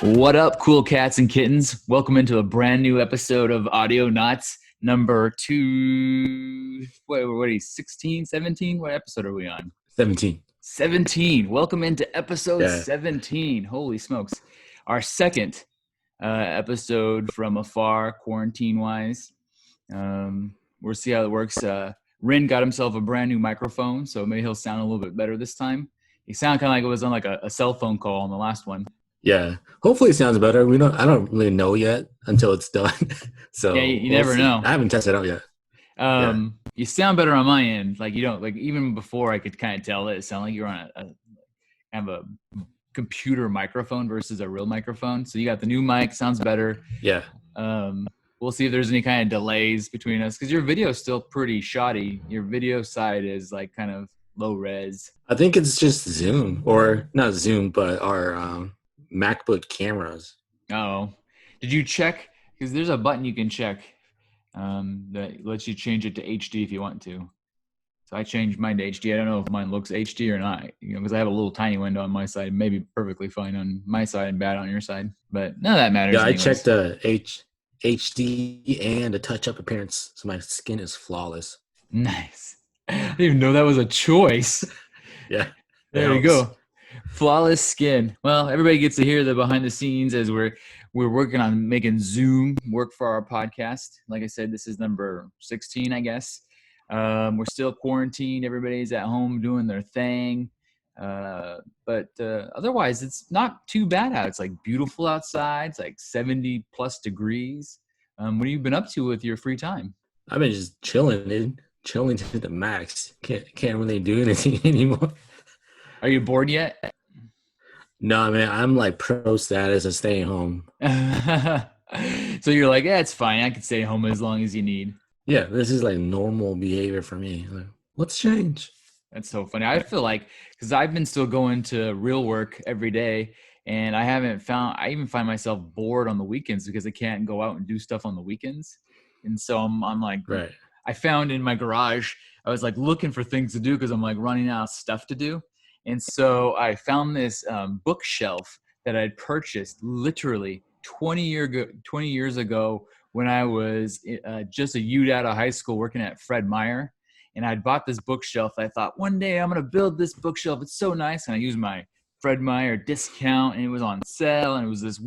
What up, cool cats and kittens? Welcome into a brand new episode of Audionots number 2. What are you, 16, 17? What episode are we on? 17. 17. Welcome into episode 17. Holy smokes. Our second episode from afar, quarantine-wise. We'll see how it works. Rin got himself a brand new microphone, so maybe he'll sound a little bit better this time. He sounded kind of like it was on like a cell phone call on the last one. Yeah, hopefully it sounds better. I don't really know yet until it's done. So yeah, you never know. I haven't tested it out yet. You sound better on my end. Like, you don't, like, even before I could kind of tell it sounded like you're on a computer microphone versus a real microphone. So you got the new mic, sounds better. Yeah. We'll see if there's any kind of delays between us, because your video is still pretty shoddy. Your video side is like kind of low res. I think it's just Zoom, or not Zoom, but our MacBook cameras. Oh, did you check? Because there's a button you can check that lets you change it to HD if you want to. So I changed mine to HD. I don't know if mine looks HD or not, because I have a little tiny window on my side. Maybe perfectly fine on my side and bad on your side, but none of that matters. Yeah, anyways. I checked the HD and a touch-up appearance, so my skin is flawless. Nice. I didn't even know that was a choice. Yeah. There you go. Flawless skin. Well, everybody gets to hear the behind the scenes as we're working on making Zoom work for our podcast. Like I said, this is number 16, I guess. We're still quarantined. Everybody's at home doing their thing. But otherwise, it's not too bad out. It's like beautiful outside. It's like 70 plus degrees. What have you been up to with your free time? I've been just chilling, dude. Chilling to the max. Can't really do anything anymore. Are you bored yet? No, man. I'm like pro status of staying home. So you're like, yeah, it's fine. I can stay home as long as you need. Yeah, this is like normal behavior for me. Like, what's changed? That's so funny. I feel like, because I've been still going to real work every day, and I even find myself bored on the weekends because I can't go out and do stuff on the weekends. And so I'm like, right. I found in my garage, I was like looking for things to do because I'm like running out of stuff to do. And so I found this bookshelf that I'd purchased literally 20 years ago when I was just a youth out of high school working at Fred Meyer. And I'd bought this bookshelf. I thought, one day I'm going to build this bookshelf. It's so nice. And I used my Fred Meyer discount, and it was on sale. And it was this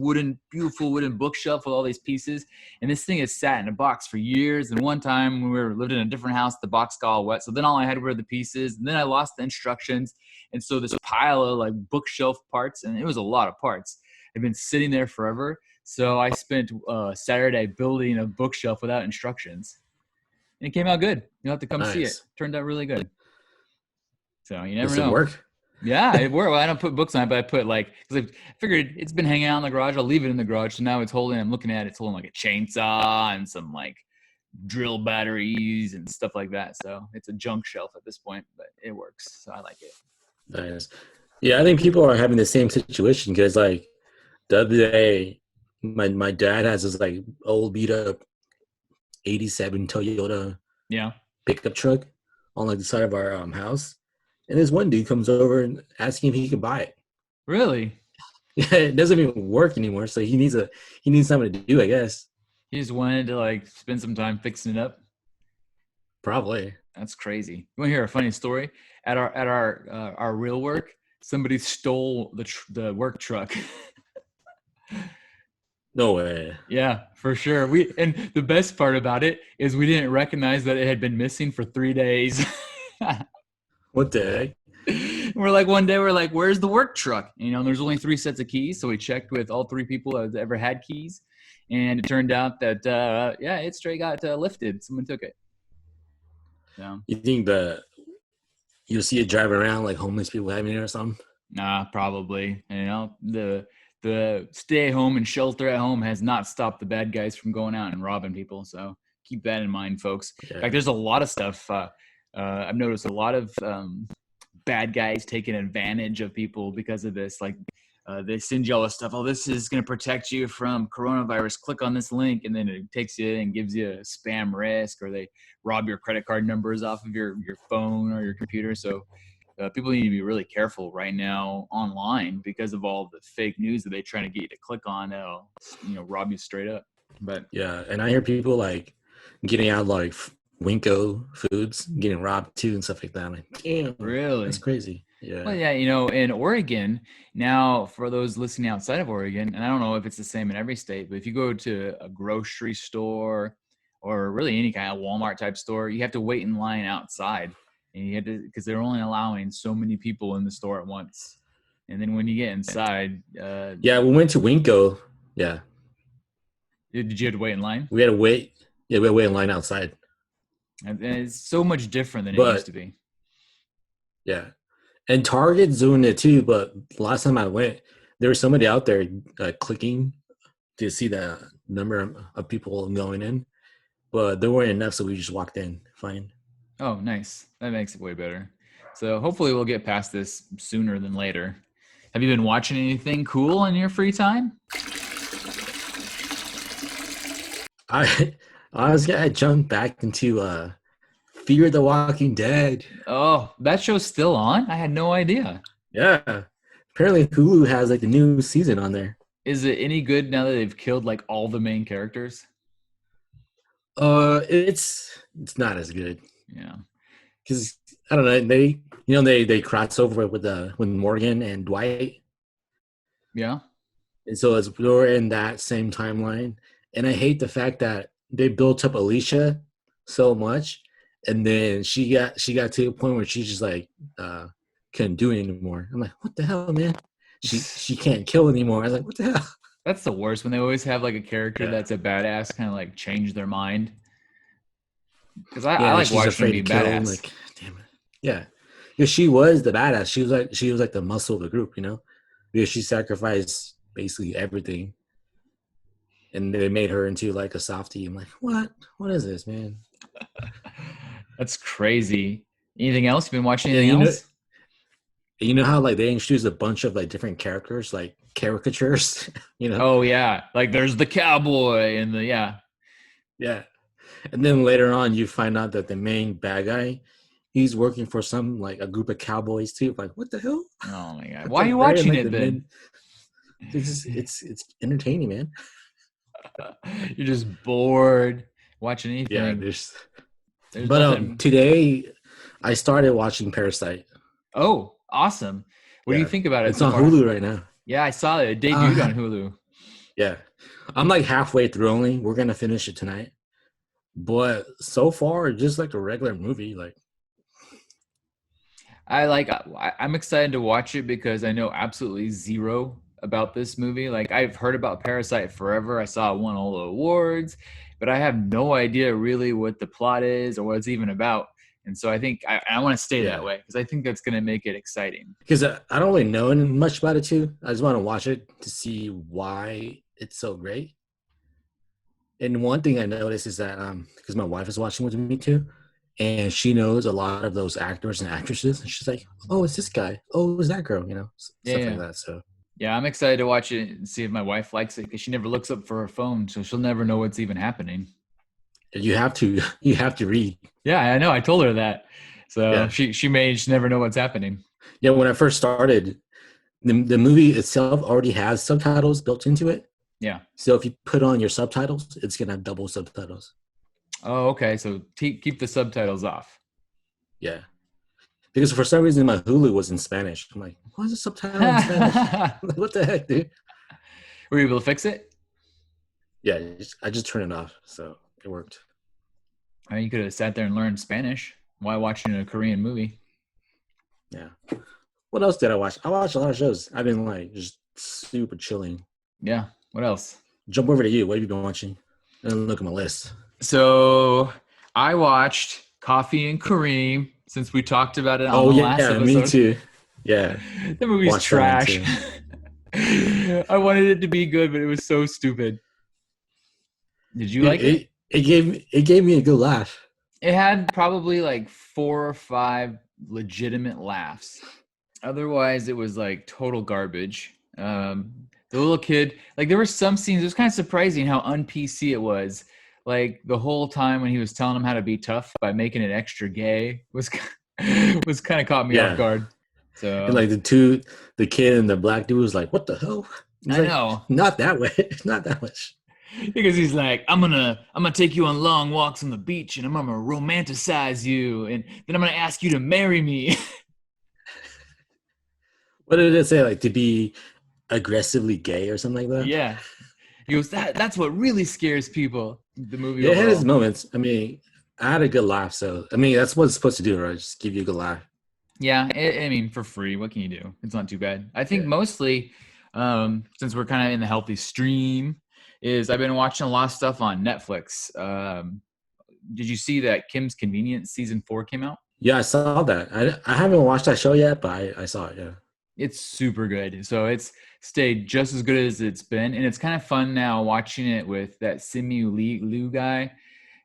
beautiful wooden bookshelf with all these pieces. And this thing has sat in a box for years. And one time when we lived in a different house, the box got all wet. So then all I had were the pieces. And then I lost the instructions. And so this pile of like bookshelf parts, and it was a lot of parts, had been sitting there forever. So I spent Saturday building a bookshelf without instructions. And it came out good. You'll have to come see it. Turned out really good. So you never know. Does it work? Yeah, it worked. Well, I don't put books on it, but I put because I figured it's been hanging out in the garage. I'll leave it in the garage. So now I'm looking at it. It's holding like a chainsaw and some like drill batteries and stuff like that. So it's a junk shelf at this point, but it works. So I like it. Nice. Yeah, I think people are having the same situation because like the other day, my dad has this like old beat up 87 Toyota pickup truck on like the side of our house, and this one dude comes over and asking if he could buy it. Really? Yeah, it doesn't even work anymore, so he needs something to do, I guess. He just wanted to like spend some time fixing it up. Probably. That's crazy. You want to hear a funny story? At our real work, somebody stole the work truck. No way. Yeah, for sure. And the best part about it is we didn't recognize that it had been missing for 3 days. What the One heck? day we're like, where's the work truck? There's only 3 sets of keys. So we checked with all 3 people that ever had keys. And it turned out that, it straight got lifted. Someone took it. So. You think you'll see it driving around like homeless people having it or something? Nah, probably. The stay home and shelter at home has not stopped the bad guys from going out and robbing people. So keep that in mind, folks. Yeah. In fact, there's a lot of stuff. I've noticed a lot of bad guys taking advantage of people because of this. Like they send you all this stuff. Oh, this is going to protect you from coronavirus. Click on this link, and then it takes you and gives you a spam risk, or they rob your credit card numbers off of your phone or your computer. So people need to be really careful right now online because of all the fake news that they're trying to get you to click on. They'll, rob you straight up. But yeah, and I hear people like getting out like Winco foods, getting robbed too, and stuff like that. I'm like, damn, really, that's crazy. Yeah. Well, yeah, in Oregon now, for those listening outside of Oregon, and I don't know if it's the same in every state, but if you go to a grocery store or really any kind of Walmart type store, you have to wait in line outside, and you have to, because they're only allowing so many people in the store at once. And then when you get inside, yeah, we went to Winco. Yeah. Did you have to wait in line? We had to wait. Yeah, we had to wait in line outside. And it's so much different than it used to be. Yeah. And Target's doing it too, but last time I went, there was somebody out there clicking to see the number of people going in, but there weren't enough, so we just walked in. Fine. Oh, nice. That makes it way better. So hopefully we'll get past this sooner than later. Have you been watching anything cool in your free time? I jumped back into Fear the Walking Dead. Oh, that show's still on? I had no idea. Yeah. Apparently Hulu has like the new season on there. Is it any good now that they've killed like all the main characters? It's not as good. Yeah. Cuz I don't know, they cross over with Morgan and Dwight. Yeah. And so we're in that same timeline. And I hate the fact that they built up Alicia so much. And then she got to a point where she just like couldn't do it anymore. I'm like, what the hell, man? She can't kill anymore. I was like, what the hell? That's the worst when they always have like a character that's a badass kind of like change their mind. Because I like watching her be badass. Like, damn it. Yeah. Because she was the badass. She was like the muscle of the group, because she sacrificed basically everything. And they made her into like a softie. I'm like, what? What is this, man? That's crazy. Anything else? You've been watching anything else? You know how like they introduced a bunch of like different characters, like caricatures, Oh yeah, like there's the cowboy and the yeah. And then later on, you find out that the main bad guy, he's working for a group of cowboys too. Like, what the hell? Oh my god, why are you watching it then? It's entertaining, man. You're just bored watching anything. Yeah, there's but today I started watching Parasite. Oh, awesome. What do you think about it? It's on Hulu right now. Yeah, I saw it. It debuted on Hulu. Yeah. I'm like halfway through only. We're going to finish it tonight. But so far, just like a regular movie. Like, I'm excited to watch it because I know absolutely zero about this movie. Like, I've heard about Parasite forever. I saw it won all the awards, but I have no idea really what the plot is or what it's even about. And so I think I want to stay that way because I think that's going to make it exciting. Because I don't really know much about it too. I just want to watch it to see why it's so great. And one thing I noticed is that because my wife is watching with me too, and she knows a lot of those actors and actresses, and she's like, "Oh, it's this guy. Oh, it's that girl." Stuff like that. So. Yeah, I'm excited to watch it and see if my wife likes it because she never looks up for her phone, so she'll never know what's even happening. You have to read. Yeah, I know. I told her that. So she may just never know what's happening. Yeah, when I first started, the movie itself already has subtitles built into it. Yeah. So if you put on your subtitles, it's going to have double subtitles. Oh, okay. So keep the subtitles off. Yeah. Because for some reason my Hulu was in Spanish. I'm like, why is the subtitle in Spanish? Like, what the heck, dude? Were you able to fix it? Yeah, I just turned it off, so it worked. I mean, you could have sat there and learned Spanish while watching a Korean movie. Yeah. What else did I watch? I watched a lot of shows. I've been like just super chilling. Yeah. What else? Jump over to you. What have you been watching? And look at my list. So I watched Coffee and Kareem since we talked about it on the last episode. Me too. Yeah. The movie's trash. I wanted it to be good, but it was so stupid. Did you like it? It gave me a good laugh. It had probably like 4 or 5 legitimate laughs. Otherwise, it was like total garbage. The little kid, like there were some scenes, it was kind of surprising how un-PC it was. Like the whole time when he was telling him how to be tough by making it extra gay was was kind of caught me off Yeah. guard. So And like the kid and the black dude was like, "What the hell?" He's I like, know. "Not that way, not that much." Because he's like, I'm gonna take you on long walks on the beach and I'm gonna romanticize you and then I'm gonna ask you to marry me. What did it say? Like to be aggressively gay or something like that? Yeah. He goes, that's what really scares people. The movie Yeah, it had its overall. moments. I mean, I had a good laugh. So I mean, that's what it's supposed to do, right? Just give you a good laugh. Yeah, I mean, for free, what can you do? It's not too bad. I think Yeah. mostly, since we're kind of in the healthy stream, is I've been watching a lot of stuff on Netflix. Did you see that Kim's Convenience season 4 came out? Yeah, I saw that. I haven't watched that show yet, but I saw it. Yeah. It's super good. So it's stayed just as good as it's been, and it's kind of fun now watching it with that Simu Liu guy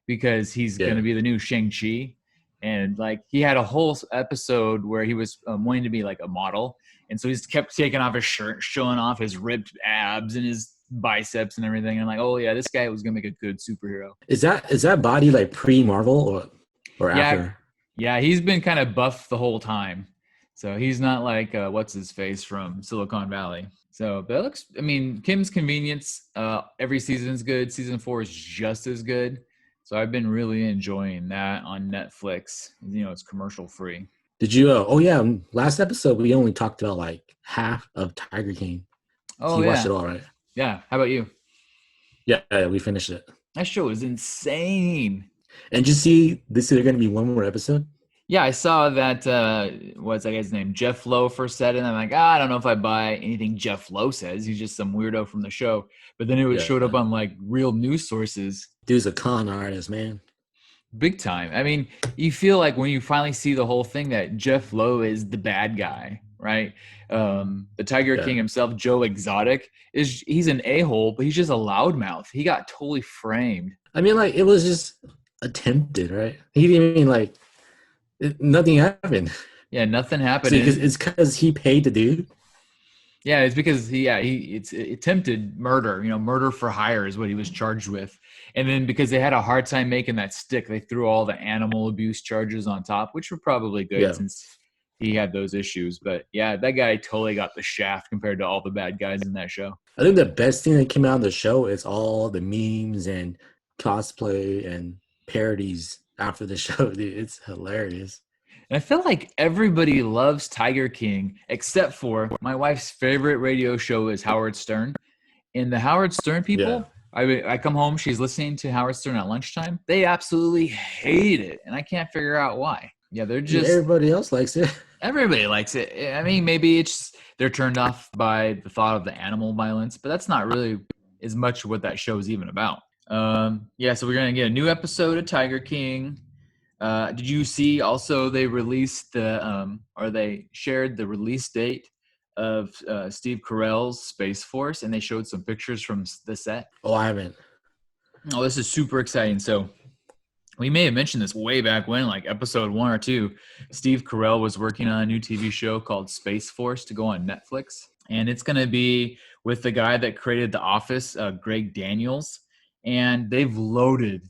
because he's going Yeah. to be the new Shang-Chi. And like he had a whole episode where he was wanting to be like a model. And so he's kept taking off his shirt, showing off his ripped abs and his biceps and everything. And I'm like, oh yeah, this guy was going to make a good superhero. Is that body like pre-Marvel or Yeah. after? Yeah. He's been kind of buff the whole time. So he's not like, what's his face from Silicon Valley. So that looks, I mean, Kim's Convenience, every season's good. Season 4 is just as good. So I've been really enjoying that on Netflix. You know, it's commercial free. Did you? Oh yeah, last episode we only talked about like half of Tiger King. So Oh you watched yeah, it all, right? yeah. How about you? Yeah, we finished it. That show is insane. And did you see this is going to be one more episode? Yeah, I saw that. What's that guy's name? Jeff Lowe first said it. And I'm like, I don't know if I buy anything Jeff Lowe says. He's just some weirdo from the show. But then it showed up on like real news sources. Dude's a con artist, man. Big time. I mean, you feel like when you finally see the whole thing that Jeff Lowe is the bad guy, right? The Tiger King himself, Joe Exotic, he's an a-hole, but he's just a loudmouth. He got totally framed. I mean, like it was just attempted, right? He didn't even like nothing happened. Yeah, nothing happened. So it's because he paid the dude. Yeah, it's because it's attempted murder. You know, murder for hire is what he was charged with. And then because they had a hard time making that stick, they threw all the animal abuse charges on top, which were probably good since he had those issues. But yeah, that guy totally got the shaft compared to all the bad guys in that show. I think the best thing that came out of the show is all the memes and cosplay and parodies after the show. Dude, it's hilarious. And I feel like everybody loves Tiger King except for my wife's favorite radio show is Howard Stern. And the Howard Stern people, I come home, she's listening to Howard Stern at lunchtime. They absolutely hate it. And I can't figure out why. Yeah, they're just... Everybody else likes it. Everybody likes it. I mean, maybe they're turned off by the thought of the animal violence, but that's not really as much what that show is even about. So we're going to get a new episode of Tiger King. Did you see also they released they shared the release date of Steve Carell's Space Force, and they showed some pictures from the set? Oh, I haven't. Oh, this is super exciting. So we may have mentioned this way back when, like episode 1 or 2, Steve Carell was working on a new TV show called Space Force to go on Netflix. And it's going to be with the guy that created The Office, Greg Daniels. And they've loaded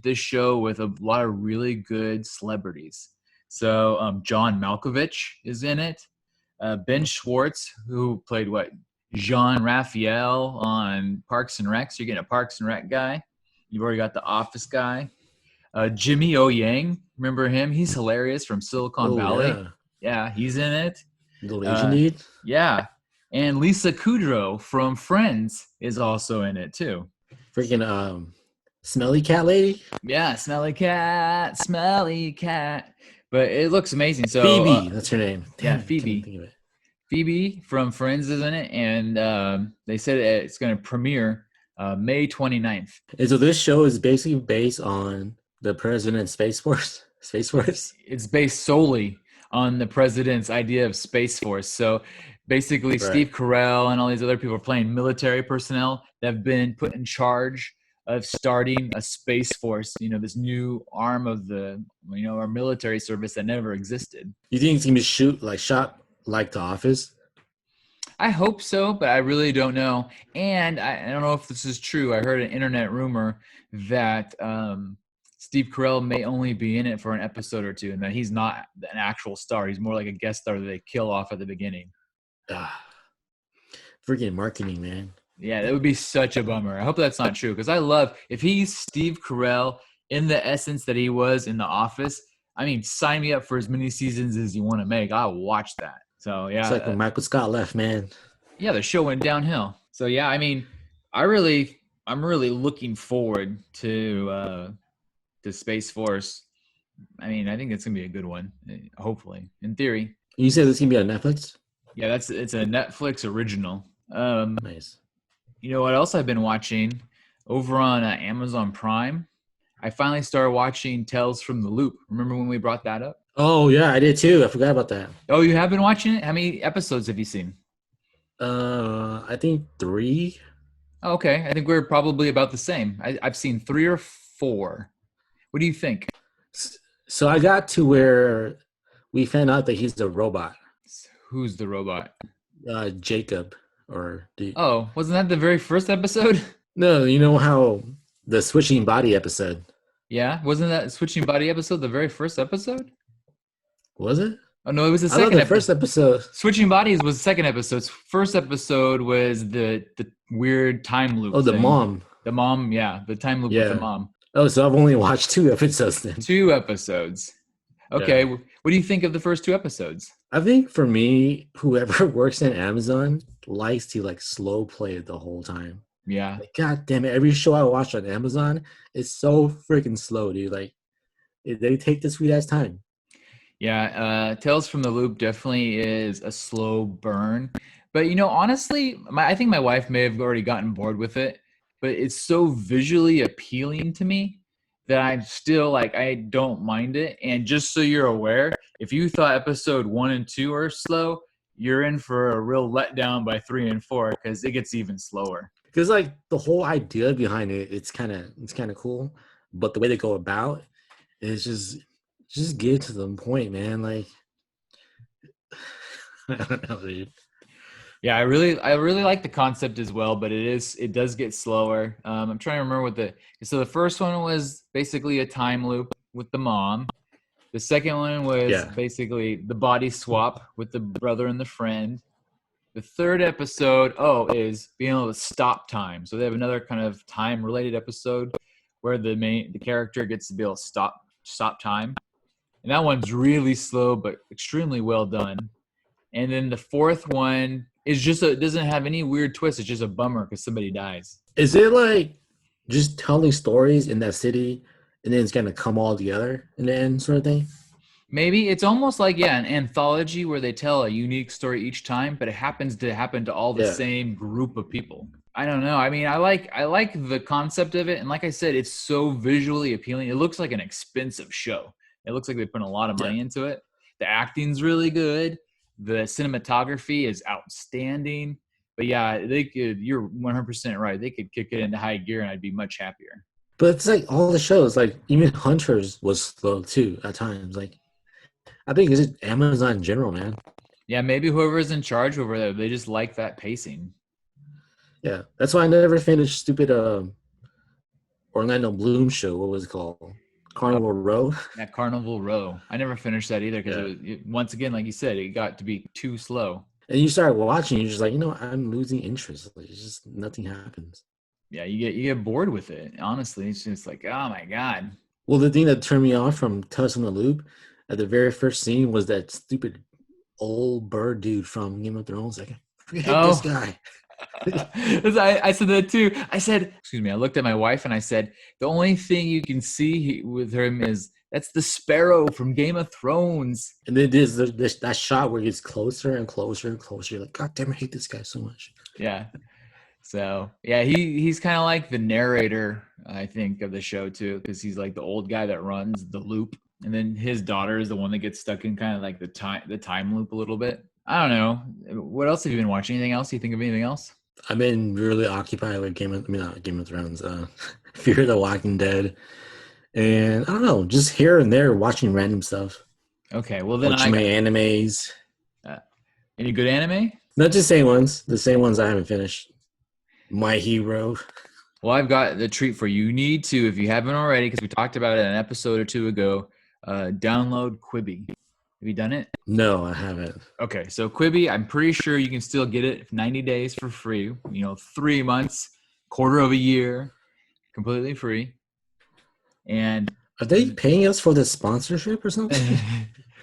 this show with a lot of really good celebrities. So John Malkovich is in it. Ben Schwartz, who played Jean Raphael on Parks and Rec. So you're getting a Parks and Rec guy. You've already got the Office guy. Jimmy O Yang, remember him? He's hilarious from Silicon Valley. Yeah, he's in it. The Asian dude? Yeah. And Lisa Kudrow from Friends is also in it too. Freaking smelly cat lady? Yeah, smelly cat. But it looks amazing. So Phoebe, that's her name. Damn, Phoebe. Phoebe from Friends is in it, and they said it's going to premiere May 29th. And so this show is basically based on the President's Space Force? Space Force? It's based solely on the President's idea of Space Force. So basically, Steve Carell and all these other people are playing military personnel that have been put in charge of starting a Space Force, this new arm of our military service that never existed. You think it's going to be shot like The Office? I hope so, but I really don't know. And I don't know if this is true. I heard an internet rumor that Steve Carell may only be in it for an episode or two, and that he's not an actual star. He's more like a guest star that they kill off at the beginning. Freaking marketing, man. Yeah, that would be such a bummer. I hope that's not true, because I love, if he's Steve Carell in the essence that he was in The Office, I mean, sign me up for as many seasons as you want to make. I'll watch that. So, yeah. It's like when Michael Scott left, man. Yeah, the show went downhill. So, yeah, I mean, I'm really looking forward to Space Force. I mean, I think it's going to be a good one, hopefully, in theory. You said this going to be on Netflix? Yeah, it's a Netflix original. Nice. You know what else I've been watching? Over on Amazon Prime, I finally started watching Tales from the Loop. Remember when we brought that up? Oh, yeah, I did too. I forgot about that. Oh, you have been watching it? How many episodes have you seen? I think 3. Oh, okay. I think we're probably about the same. I've seen 3 or 4. What do you think? So I got to where we found out that he's a robot. Who's the robot? Jacob. Oh, wasn't that the very first episode? No, you know how the switching body episode. Yeah, wasn't that switching body episode the very first episode? Was it? Oh no, it was the second. First episode. Switching bodies was the second episode. First episode was the weird time loop. Oh, the mom. The mom, yeah, the time loop with the mom. Oh, so I've only watched 2 episodes then. 2 episodes. Okay, yeah. What do you think of the first 2 episodes? I think for me, whoever works in Amazon likes to like slow play it the whole time. Yeah. Like, God damn it! Every show I watch on Amazon is so freaking slow, dude. Like, they take the sweet ass time. Yeah, Tales from the Loop definitely is a slow burn. But, you know, honestly, I think my wife may have already gotten bored with it. But it's so visually appealing to me that I'm still like, I don't mind it. And just so you're aware, if you thought episode 1 and 2 are slow, you're in for a real letdown by 3 and 4 because it gets even slower. Because like the whole idea behind it, it's kind of cool. But the way they go about is just get to the point, man. Like, I don't know, dude. Yeah, I really like the concept as well, but it does get slower. I'm trying to remember so the first one was basically a time loop with the mom. The second one was basically the body swap with the brother and the friend. The third episode, is being able to stop time. So they have another kind of time related episode where the character gets to be able to stop time. And that one's really slow but extremely well done. And then the fourth one is it doesn't have any weird twists. It's just a bummer because somebody dies. Is it like just telling stories in that city and then it's going to come all together in the end sort of thing? Maybe it's almost like, an anthology where they tell a unique story each time, but it happens to happen to all the same group of people. I don't know. I mean, I like the concept of it. And like I said, it's so visually appealing. It looks like an expensive show. It looks like they put a lot of money into it. The acting's really good. The cinematography is outstanding. But yeah, you're 100% right. They could kick it into high gear and I'd be much happier. But it's like all the shows, like even Hunters was slow too at times. Like, I think it's just Amazon in general, man. Yeah, maybe whoever's in charge over there, they just like that pacing. Yeah, that's why I never finished stupid Orlando Bloom show. What was it called? Carnival Row? Yeah, Carnival Row. I never finished that either because once again, like you said, it got to be too slow. And you start watching, you're just like, I'm losing interest. Like, it's just nothing happens. Yeah, you get bored with it. Honestly, it's just like, oh my God. Well, the thing that turned me off from Tales from the Loop at the very first scene was that stupid old bird dude from Game of Thrones. Like, I hate this guy. I said that too. I said, excuse me, I looked at my wife and I said, the only thing you can see with him is that's the sparrow from Game of Thrones. And then there's that shot where it gets closer and closer and closer. You're like, God damn, I hate this guy so much. Yeah. So, yeah, he's kind of like the narrator, I think, of the show too, because he's like the old guy that runs the loop. And then his daughter is the one that gets stuck in kind of like the time loop a little bit. I don't know. What else have you been watching? Anything else? You think of anything else? I've been really occupied with not Game of Thrones, Fear the Walking Dead. And I don't know, just here and there watching random stuff. Okay, well then watching my animes. Any good anime? Not the same ones. The same ones I haven't finished. My Hero. Well, I've got the treat for you. You need to, if you haven't already, because we talked about it in an episode or two ago, download Quibi. Have you done it? No, I haven't. Okay, so Quibi, I'm pretty sure you can still get it 90 days for free. 3 months, quarter of a year, completely free. And are they paying us for the sponsorship or something?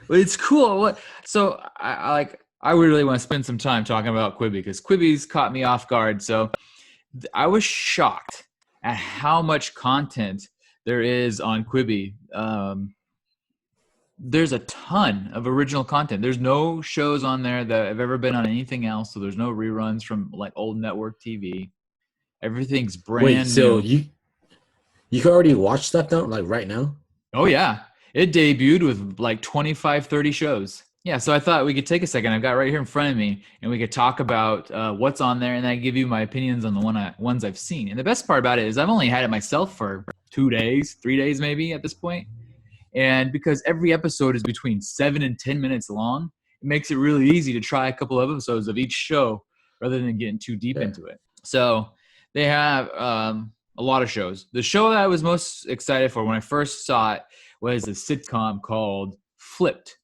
Well, it's cool. So I really want to spend some time talking about Quibi because Quibi's caught me off guard. So I was shocked at how much content there is on Quibi. There's a ton of original content. There's no shows on there that have ever been on anything else. So there's no reruns from like old network TV. Everything's brand new. Wait, so you can already watch stuff now, like right now? Oh, yeah. It debuted with like 25, 30 shows. Yeah, so I thought we could take a second. I've got right here in front of me, and we could talk about what's on there, and I give you my opinions on the ones I've seen. And the best part about it is I've only had it myself for 2 days, 3 days maybe at this point. And because every episode is between 7 and 10 minutes long, it makes it really easy to try a couple of episodes of each show rather than getting too deep into it. So they have a lot of shows. The show that I was most excited for when I first saw it was a sitcom called Flipped.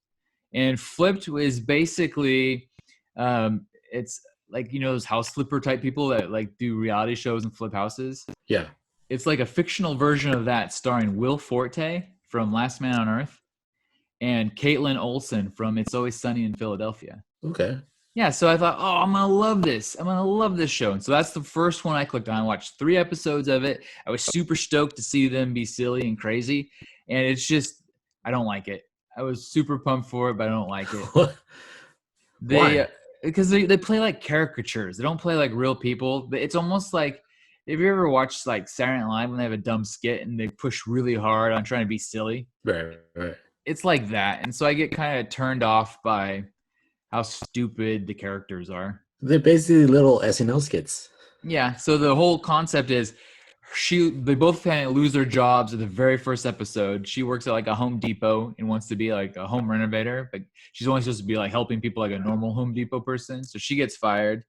And Flipped was basically, it's like, those house flipper type people that like do reality shows and flip houses. Yeah. It's like a fictional version of that starring Will Forte from Last Man on Earth and Caitlin Olsen from It's Always Sunny in Philadelphia. Okay. Yeah, so I thought, I'm going to love this. I'm going to love this show. And so that's the first one I clicked on. I watched 3 episodes of it. I was super stoked to see them be silly and crazy. And it's just, I don't like it. I was super pumped for it, but I don't like it. Why? Because they play like caricatures. They don't play like real people. It's almost like, have you ever watched like Saturday Night Live when they have a dumb skit and they push really hard on trying to be silly? Right. It's like that. And so I get kind of turned off by how stupid the characters are. They're basically little SNL skits. Yeah. So the whole concept is they both kind of lose their jobs at the very first episode. She works at like a Home Depot and wants to be like a home renovator, but she's only supposed to be like helping people like a normal Home Depot person. So she gets fired.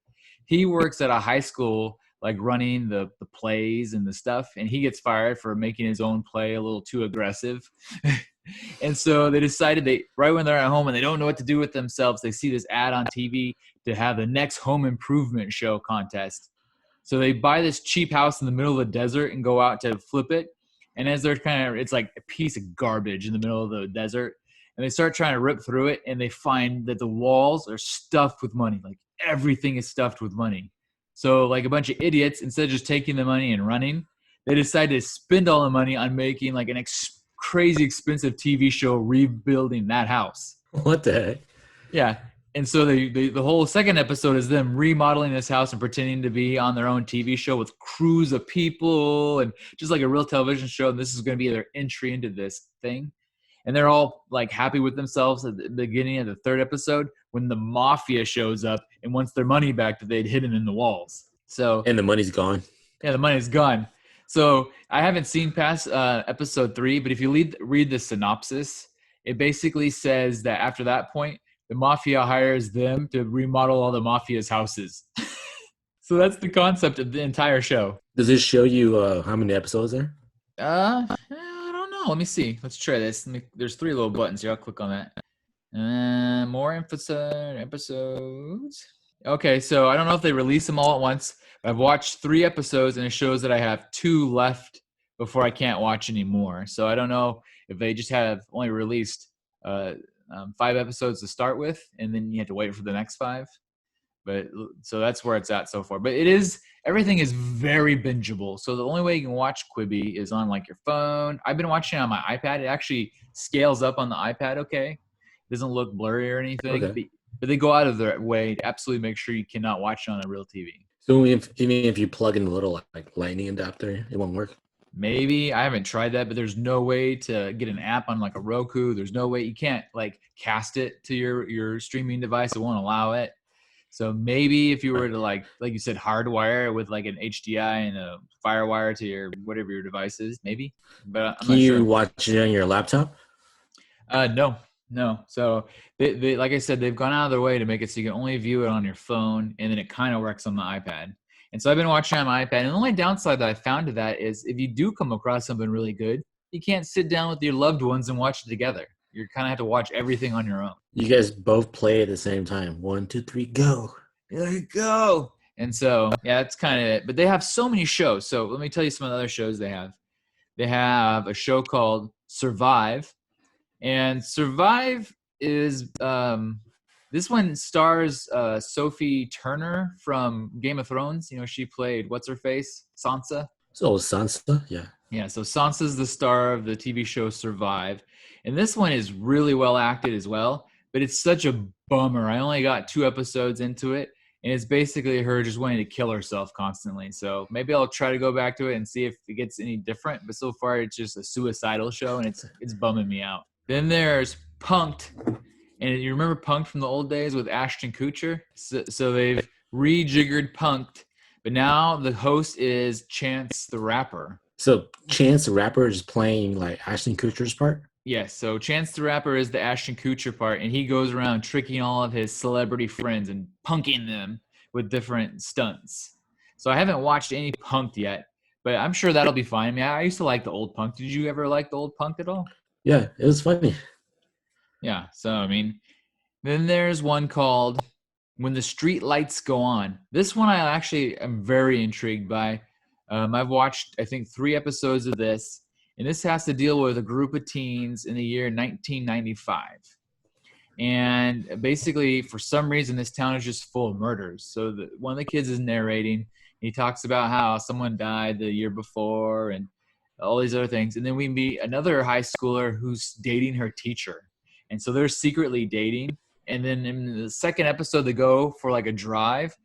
He works at a high school, like running the plays and the stuff, and he gets fired for making his own play a little too aggressive. And so they decided right when they're at home and they don't know what to do with themselves, they see this ad on TV to have the next home improvement show contest. So they buy this cheap house in the middle of the desert and go out to flip it. And as they're it's like a piece of garbage in the middle of the desert. And they start trying to rip through it, and they find that the walls are stuffed with money. Like everything is stuffed with money. So like a bunch of idiots, instead of just taking the money and running, they decide to spend all the money on making like an crazy expensive TV show rebuilding that house. What the heck? Yeah. And so the whole second episode is them remodeling this house and pretending to be on their own TV show with crews of people and just like a real television show. And this is going to be their entry into this thing. And they're all like happy with themselves at the beginning of the third episode when the mafia shows up and wants their money back that they'd hidden in the walls. And the money's gone. Yeah, the money's gone. So I haven't seen past episode 3, but if you read the synopsis, it basically says that after that point, the mafia hires them to remodel all the mafia's houses. So that's the concept of the entire show. Does this show you how many episodes there? I don't know. Let me see. Let's try this. There's 3 little buttons here. I'll click on that. More episodes. Okay, so I don't know if they release them all at once. I've watched 3 episodes, and it shows that I have 2 left before I can't watch anymore. So I don't know if they just have only released 5 episodes to start with, and then you have to wait for the next 5. But so that's where it's at so far. But everything is very bingeable. So the only way you can watch Quibi is on like your phone. I've been watching it on my iPad. It actually scales up on the iPad. Okay, it doesn't look blurry or anything. Okay. But they go out of their way to absolutely make sure you cannot watch it on a real TV. So even if you plug in the little like lightning adapter, it won't work? Maybe. I haven't tried that, but there's no way to get an app on like a Roku. There's no way. You can't like cast it to your streaming device. It won't allow it. So maybe if you were to like you said, hardwire it with like an HDI and a FireWire to your whatever your device is, maybe. But I'm Can not you sure. watch it on your laptop? No. No. So they like I said, they've gone out of their way to make it so you can only view it on your phone, and then it kind of works on the iPad. And so I've been watching on my iPad. And the only downside that I found to that is if you do come across something really good, you can't sit down with your loved ones and watch it together. You kind of have to watch everything on your own. You guys both play at the same time. 1, 2, 3, go. There you go. And so, yeah, that's kind of it. But they have so many shows. So let me tell you some of the other shows they have. They have a show called Survive. And Survive is this one stars Sophie Turner from Game of Thrones. You know, she played what's her face? Sansa. So Sansa, yeah. Yeah, so Sansa's the star of the TV show Survive. And this one is really well acted as well, but it's such a bummer. I only got 2 episodes into it, and it's basically her just wanting to kill herself constantly. So maybe I'll try to go back to it and see if it gets any different. But so far, it's just a suicidal show, and it's bumming me out. Then there's Punked, and you remember Punked from the old days with Ashton Kutcher? So they've rejiggered Punked, but now the host is Chance the Rapper. So Chance the Rapper is playing like Ashton Kutcher's part? Yes, so Chance the Rapper is the Ashton Kutcher part, and he goes around tricking all of his celebrity friends and punking them with different stunts. So I haven't watched any Punked yet, but I'm sure that'll be fine. I mean, I used to like the old Punked. Did you ever like the old Punked at all? Yeah, it was funny. Yeah, so I mean, then there's one called When the Street Lights Go On. This one I actually am very intrigued by. I've watched, I think, 3 episodes of this, and this has to deal with a group of teens in the year 1995. And basically, for some reason, this town is just full of murders. So one of the kids is narrating. He talks about how someone died the year before and all these other things. And then we meet another high schooler who's dating her teacher. And so they're secretly dating. And then in the second episode, they go for like a drive,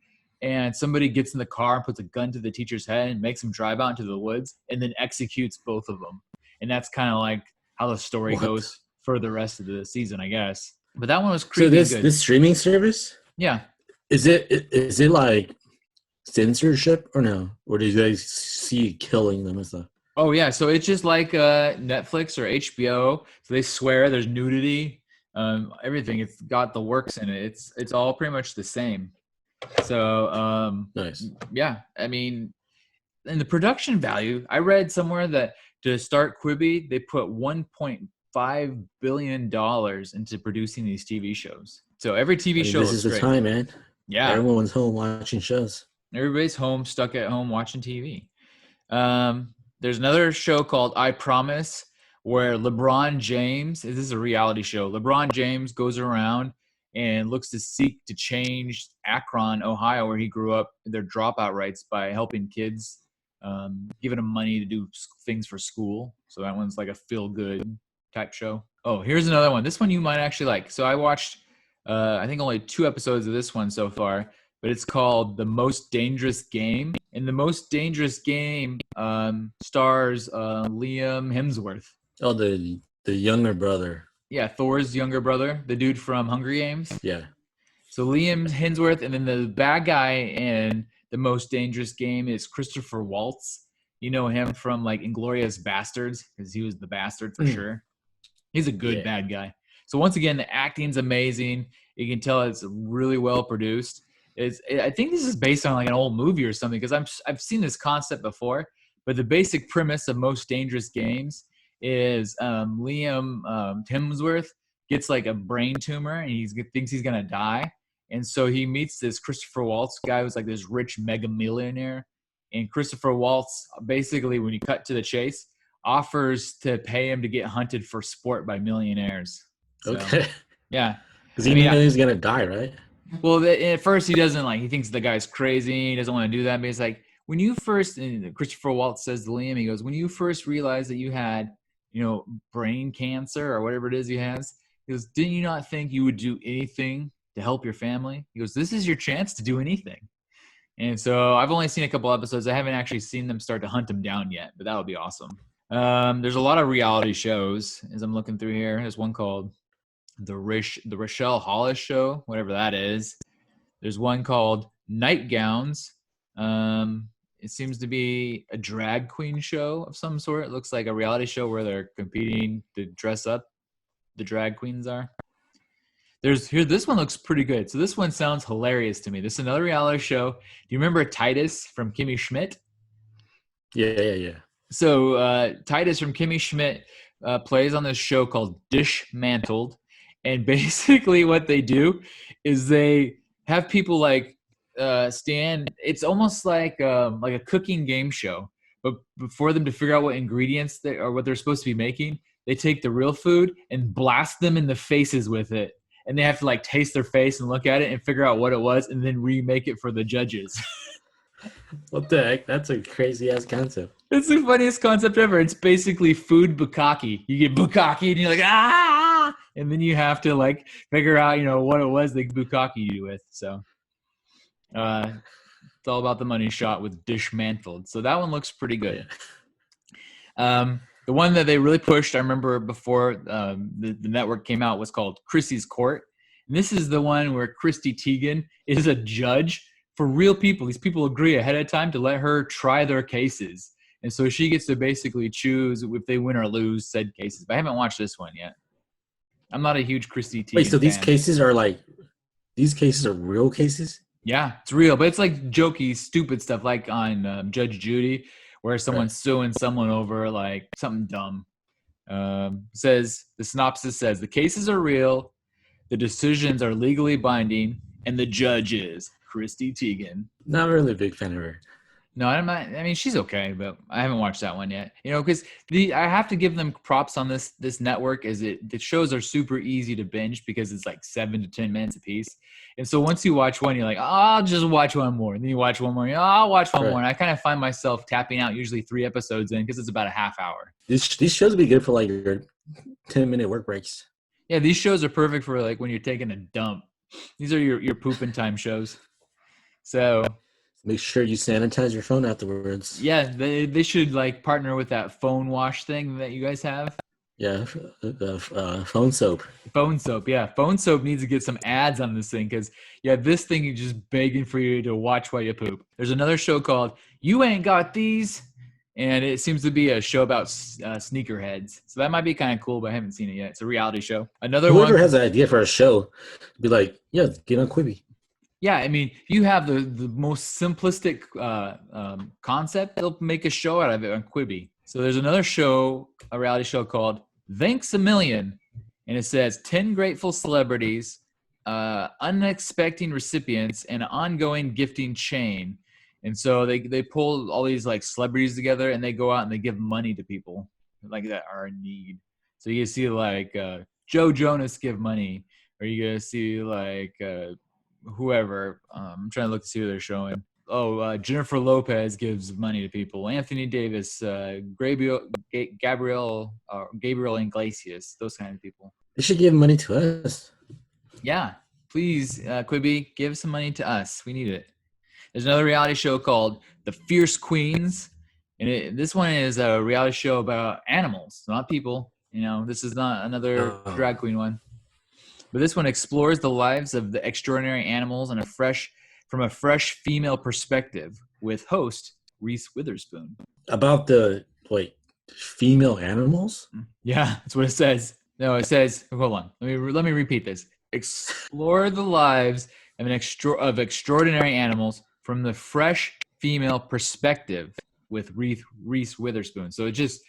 and somebody gets in the car and puts a gun to the teacher's head and makes him drive out into the woods and then executes both of them. And that's kind of like how the story goes for the rest of the season, I guess. But that one was creepy. So this streaming service? Yeah. Is it like censorship or no? Or do you guys see killing them and stuff? Oh, yeah. So it's just like Netflix or HBO. So they swear there's nudity, everything. It's got the works in it. It's all pretty much the same. So, nice. Yeah, I mean, and the production value, I read somewhere that to start Quibi, they put $1.5 billion into producing these TV shows. So every TV show this is the time, man. Yeah. Everyone's home watching shows. Everybody's home, stuck at home watching TV. There's another show called I Promise, where LeBron James, this is a reality show. LeBron James goes around and looks to seek to change Akron, Ohio, where he grew up, their dropout rates by helping kids, giving them money to do things for school. So that one's like a feel-good type show. Oh, here's another one. This one you might actually like. So I watched, I think only 2 episodes of this one so far, but it's called The Most Dangerous Game. And The Most Dangerous Game stars Liam Hemsworth. Oh, the younger brother. Yeah, Thor's younger brother, the dude from Hunger Games. Yeah. So Liam Hemsworth, and then the bad guy in The Most Dangerous Game is Christopher Waltz. You know him from like Inglourious Bastards, because he was the bastard for sure. He's a good bad guy. So once again, the acting's amazing. You can tell it's really well produced. I think this is based on like an old movie or something, because I've seen this concept before. But the basic premise of Most Dangerous Games is Liam Hemsworth gets like a brain tumor and he thinks he's gonna die, and so he meets this Christopher Waltz guy who's like this rich mega millionaire, and Christopher Waltz basically, when you cut to the chase, offers to pay him to get hunted for sport by millionaires. So, okay. Yeah. Because he knows he's gonna die, right? Well, at first he doesn't he thinks the guy's crazy. He doesn't want to do that. But he's like, when you first, and Christopher Waltz says to Liam, he goes, when you first realized that you had, brain cancer or whatever it is he has, he goes, didn't you not think you would do anything to help your family? He goes, this is your chance to do anything. And so I've only seen a couple episodes. I haven't actually seen them start to hunt him down yet, but that would be awesome. There's a lot of reality shows as I'm looking through here. There's one called the Rochelle Hollis Show, whatever that is. There's one called Nightgowns. It seems to be a drag queen show of some sort. It looks like a reality show where they're competing to dress up. the drag queens are. This one looks pretty good. So this one sounds hilarious to me. This is another reality show. Do you remember Titus from Kimmy Schmidt? Yeah. So Titus from Kimmy Schmidt plays on this show called Dishmantled, and basically what they do is they have people like stand. It's almost like a cooking game show, but for them to figure out what ingredients what they're supposed to be making, they take the real food and blast them in the faces with it, and they have to like taste their face and look at it and figure out what it was, and then remake it for the judges. What the heck? That's a crazy ass concept. It's the funniest concept ever. It's basically food bukkake. You get bukkake and you're like, ah! And then you have to like figure out, what it was they bukkake you with. So it's all about the money shot with Dishmantled. So that one looks pretty good. Yeah. The one that they really pushed, I remember before the network came out, was called Chrissy's Court. And this is the one where Chrissy Teigen is a judge for real people. These people agree ahead of time to let her try their cases. And so she gets to basically choose if they win or lose said cases. But I haven't watched this one yet. I'm not a huge Chrissy Teigen Wait, so these fan. cases are real cases? Yeah, it's real. But it's like jokey, stupid stuff like on Judge Judy, where someone's suing someone over like something dumb. The synopsis says, the cases are real, the decisions are legally binding, and the judge is Chrissy Teigen. Not really a big fan of her. No, I'm not. I mean, she's okay, but I haven't watched that one yet. Because I have to give them props on this network. The shows are super easy to binge because it's like 7 to 10 minutes a piece. And so once you watch one, you're like, I'll just watch one more. And then you watch one more. I'll watch one more. And I kind of find myself tapping out usually 3 episodes in because it's about a half hour. These shows would be good for like your 10-minute work breaks. Yeah, these shows are perfect for like when you're taking a dump. These are your pooping time shows. So make sure you sanitize your phone afterwards. Yeah, they should like partner with that phone wash thing that you guys have. Yeah, phone soap. Phone soap, yeah. Phone soap needs to get some ads on this thing because, this thing is just begging for you to watch while you poop. There's another show called You Ain't Got These, and it seems to be a show about sneakerheads. So that might be kind of cool, but I haven't seen it yet. It's a reality show. Whoever has an idea for a show, be like, yeah, get on Quibi. Yeah, I mean, you have the most simplistic concept. They'll make a show out of it on Quibi. So there's another show, a reality show called Thanks a Million. And it says 10 grateful celebrities, unexpected recipients, and an ongoing gifting chain. And so they pull all these like celebrities together and they go out and they give money to people like that are in need. So you see like Joe Jonas give money, or you gonna see like whoever. I'm trying to look to see who they're showing. Jennifer Lopez gives money to people. Anthony Davis, Gabriel Iglesias, those kind of people. They should give money to us. Yeah, please, Quibi, give some money to us. We need it. There's another reality show called The Fierce Queens, and this one is a reality show about animals, not people. This is not another drag queen one. But this one explores the lives of the extraordinary animals from a fresh female perspective with host Reese Witherspoon. About the female animals? Yeah, that's what it says. No, it says, hold on. Let me repeat this. Explore the lives of extraordinary animals from the fresh female perspective with Reese Witherspoon. So it's just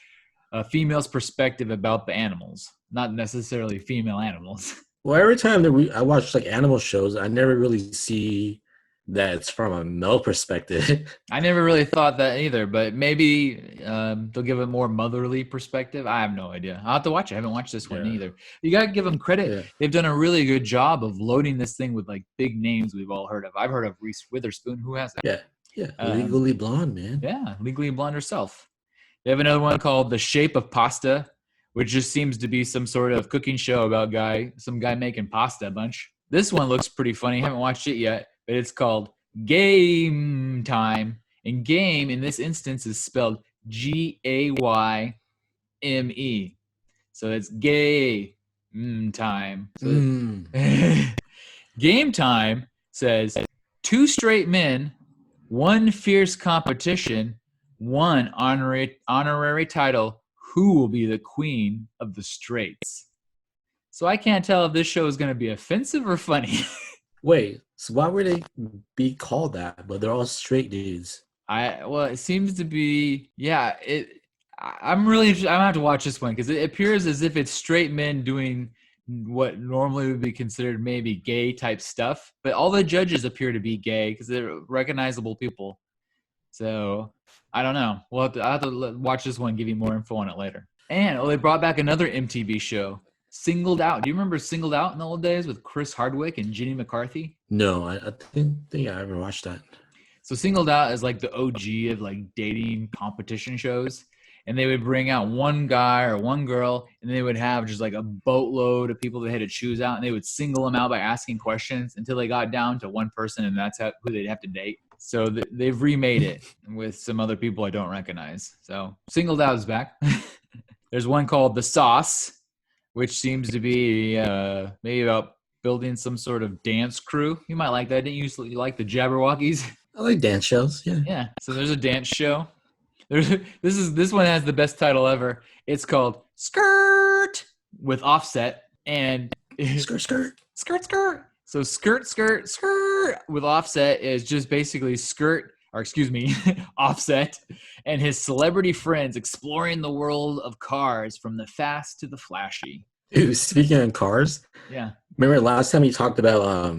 a female's perspective about the animals, not necessarily female animals. Well, every time I watch like animal shows, I never really see that it's from a male perspective. I never really thought that either, but maybe they'll give a more motherly perspective. I have no idea. I'll have to watch it. I haven't watched this one either. You got to give them credit. Yeah. They've done a really good job of loading this thing with like big names we've all heard of. I've heard of Reese Witherspoon. Who hasn't? Yeah. Legally Blonde, man. Yeah, Legally Blonde herself. They have another one called The Shape of Pasta, which just seems to be some sort of cooking show about some guy making pasta a bunch. This one looks pretty funny. I haven't watched it yet, but it's called Game Time. And game in this instance is spelled Gayme. So it's gay time. So Game Time says 2 straight men, 1 fierce competition, 1 honorary title. Who will be the queen of the straights? So I can't tell if this show is going to be offensive or funny. Wait, so why would they be called that? But they're all straight dudes. Well, it seems to be, yeah. I'm gonna have to watch this one because it appears as if it's straight men doing what normally would be considered maybe gay type stuff, but all the judges appear to be gay because they're recognizable people. So I don't know. I'll have to watch this one, give you more info on it later. And they brought back another MTV show, Singled Out. Do you remember Singled Out in the old days with Chris Hardwick and Jenny McCarthy? No, I think I ever watched that. So Singled Out is like the OG of like dating competition shows. And they would bring out one guy or one girl, and they would have just like a boatload of people they had to choose out, and they would single them out by asking questions until they got down to one person, and that's who they'd have to date. So they've remade it with some other people I don't recognize. So Singled Out is back. There's one called The Sauce, which seems to be maybe about building some sort of dance crew. You might like that. Didn't you like the Jabberwockies? I like dance shows. Yeah. Yeah. So there's a dance show. This one has the best title ever. It's called Skirt with Offset and skirt. So skirt with Offset is just basically Offset and his celebrity friends exploring the world of cars from the fast to the flashy. Dude, speaking of cars, yeah. Remember last time you talked about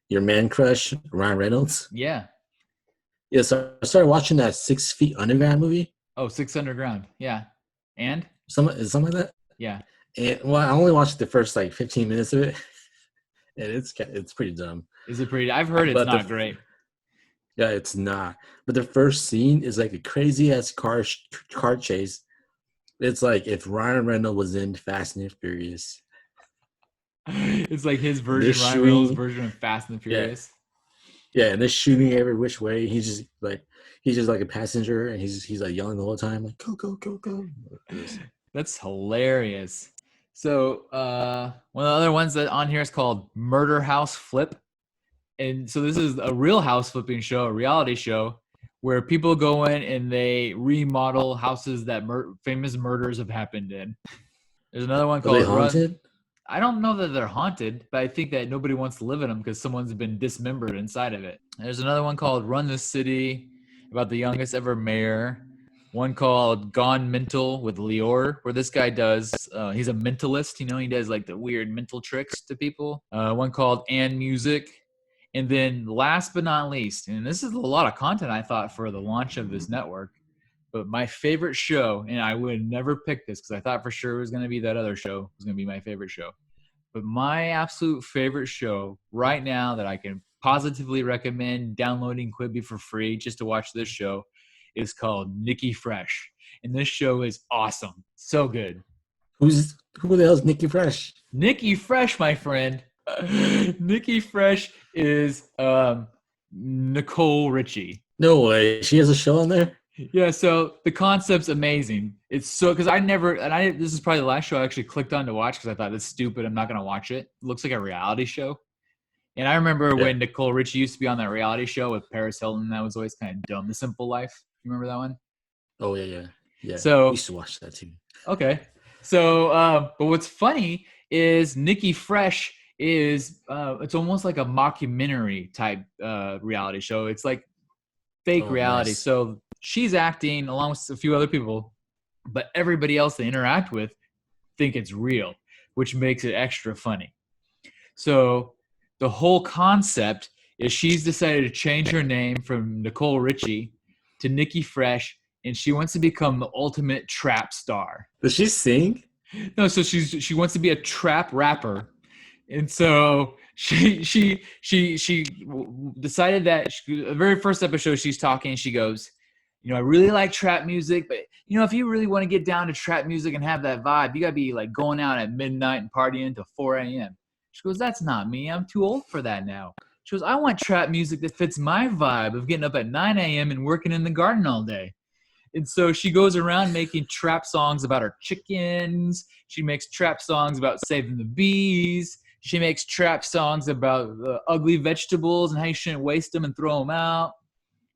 your man crush, Ryan Reynolds? Yeah. Yeah, so I started watching that 6 Feet Underground movie. Oh, 6 Underground. Yeah. And? Something like that? Yeah. And well, I only watched the first like 15 minutes of it. And it's pretty dumb. Is it pretty? I've heard it's not great. Yeah, it's not. But the first scene is like a crazy ass car chase. It's like if Ryan Reynolds was in Fast and Furious. It's like his version, Ryan Reynolds' version of Fast and Furious. Yeah, and they're shooting every which way. He's just like a passenger, and he's like yelling the whole time, like go. That's hilarious. So one of the other ones that on here is called Murder House Flip, and so this is a real house flipping show, a reality show where people go in and they remodel houses that famous murders have happened in. There's another one called Are they haunted? I don't know that they're haunted, but I think that nobody wants to live in them because someone's been dismembered inside of it. There's another one called Run the City, about the youngest ever mayor. One called Gone Mental with Lior, where this guy does, he's a mentalist, he does like the weird mental tricks to people. One called And Music. And then last but not least, and this is a lot of content I thought for the launch of this network, but my favorite show, and I would never pick this because I thought for sure it was going to be that other show was going to be my favorite show. But my absolute favorite show right now that I can positively recommend downloading Quibi for free just to watch this show is called Nikki Fresh. And this show is awesome. So good. Who the hell is Nikki Fresh? Nikki Fresh, my friend. Nikki Fresh is Nicole Richie. No way. She has a show on there? Yeah, so the concept's amazing. It's so because this is probably the last show I actually clicked on to watch because I thought it's stupid. I'm not gonna watch it. It looks like a reality show. And I remember when Nicole Richie used to be on that reality show with Paris Hilton. That was always kind of dumb. The Simple Life. You remember that one? Oh yeah. So I used to watch that too. Okay. So, but what's funny is Nikki Fresh is it's almost like a mockumentary type reality show. It's like fake reality. Nice. So she's acting along with a few other people, but everybody else they interact with think it's real, which makes it extra funny. So the whole concept is she's decided to change her name from Nicole Richie to Nikki Fresh, and she wants to become the ultimate trap star. Does she sing? No, so she wants to be a trap rapper. And so she decided that the very first episode she's talking, she goes, I really like trap music, but if you really want to get down to trap music and have that vibe, you got to be like going out at midnight and partying till 4 a.m. She goes, that's not me. I'm too old for that now. She goes, I want trap music that fits my vibe of getting up at 9 a.m. and working in the garden all day. And so she goes around making trap songs about her chickens. She makes trap songs about saving the bees. She makes trap songs about the ugly vegetables and how you shouldn't waste them and throw them out.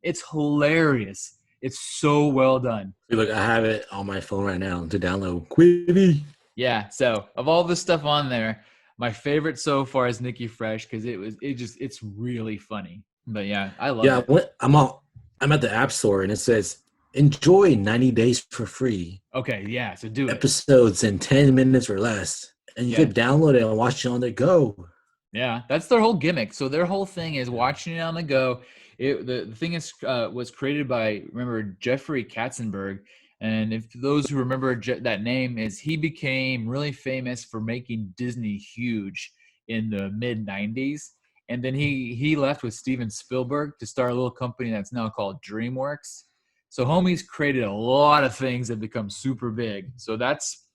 It's hilarious. It's so well done. Look, I have it on my phone right now to download Quibi. Yeah. So of all the stuff on there, my favorite so far is Nikki Fresh because it's really funny. But yeah, I love it. I'm at the App Store and it says enjoy 90 days for free. Okay, yeah. So do it. Episodes in 10 minutes or less, and you could download it and watch it on the go. Yeah, that's their whole gimmick. So their whole thing is watching it on the go. The thing is was created by, remember, Jeffrey Katzenberg, and if those who remember that name, is he became really famous for making Disney huge in the mid '90s, and then he left with Steven Spielberg to start a little company that's now called DreamWorks. So homie's created a lot of things that become super big. So that's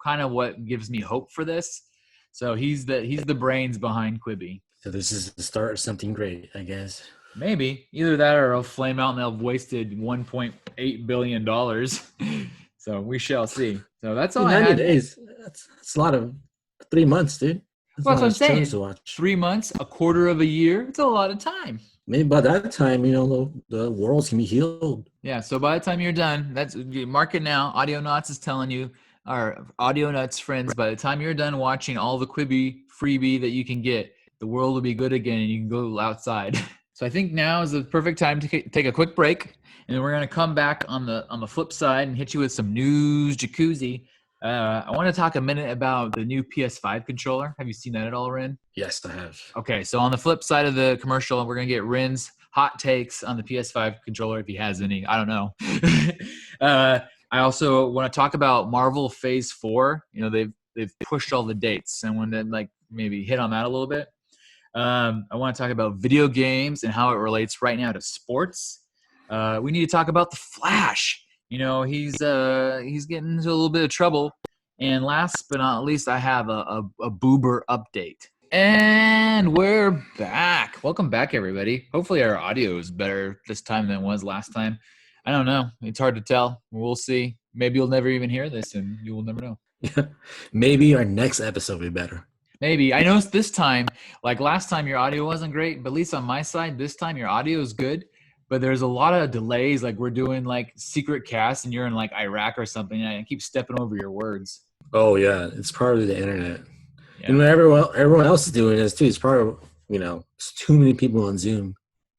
kind of what gives me hope for this. So he's the brains behind Quibi. So this is the start of something great, I guess. Maybe either that or it'll flame out and they'll have wasted $1.8 billion. So we shall see. So that's all 90 days. That's a lot of 3 months, dude. That's what I'm saying. 3 months, a quarter of a year. It's a lot of time. Maybe by that time, the world's gonna be healed. Yeah. So by the time you're done, that's mark it now. Audionots is telling you, our Audionuts friends, by the time you're done watching all the Quibi freebie that you can get, the world will be good again and you can go outside. So I think now is the perfect time to take a quick break, and then we're going to come back on the flip side and hit you with some news jacuzzi. I want to talk a minute about the new PS5 controller. Have you seen that at all, Rin? Yes, I have. Okay, so on the flip side of the commercial, we're going to get Rin's hot takes on the PS5 controller if he has any. I don't know. I also want to talk about Marvel Phase 4. They've pushed all the dates, and want to maybe hit on that a little bit. I want to talk about video games and how it relates right now to sports. We need to talk about the Flash. He's getting into a little bit of trouble. And last but not least, I have a Boober update. And we're back. Welcome back, everybody. Hopefully our audio is better this time than it was last time. I don't know. It's hard to tell. We'll see. Maybe you'll never even hear this, and you will never know. Maybe our next episode will be better. Maybe. I noticed this time, like last time, your audio wasn't great, but at least on my side, this time your audio is good. But there's a lot of delays. Like we're doing like secret casts, and you're in like Iraq or something, and I keep stepping over your words. Oh yeah, it's part of the internet. Yeah. And everyone else is doing this too. It's part of it's too many people on Zoom.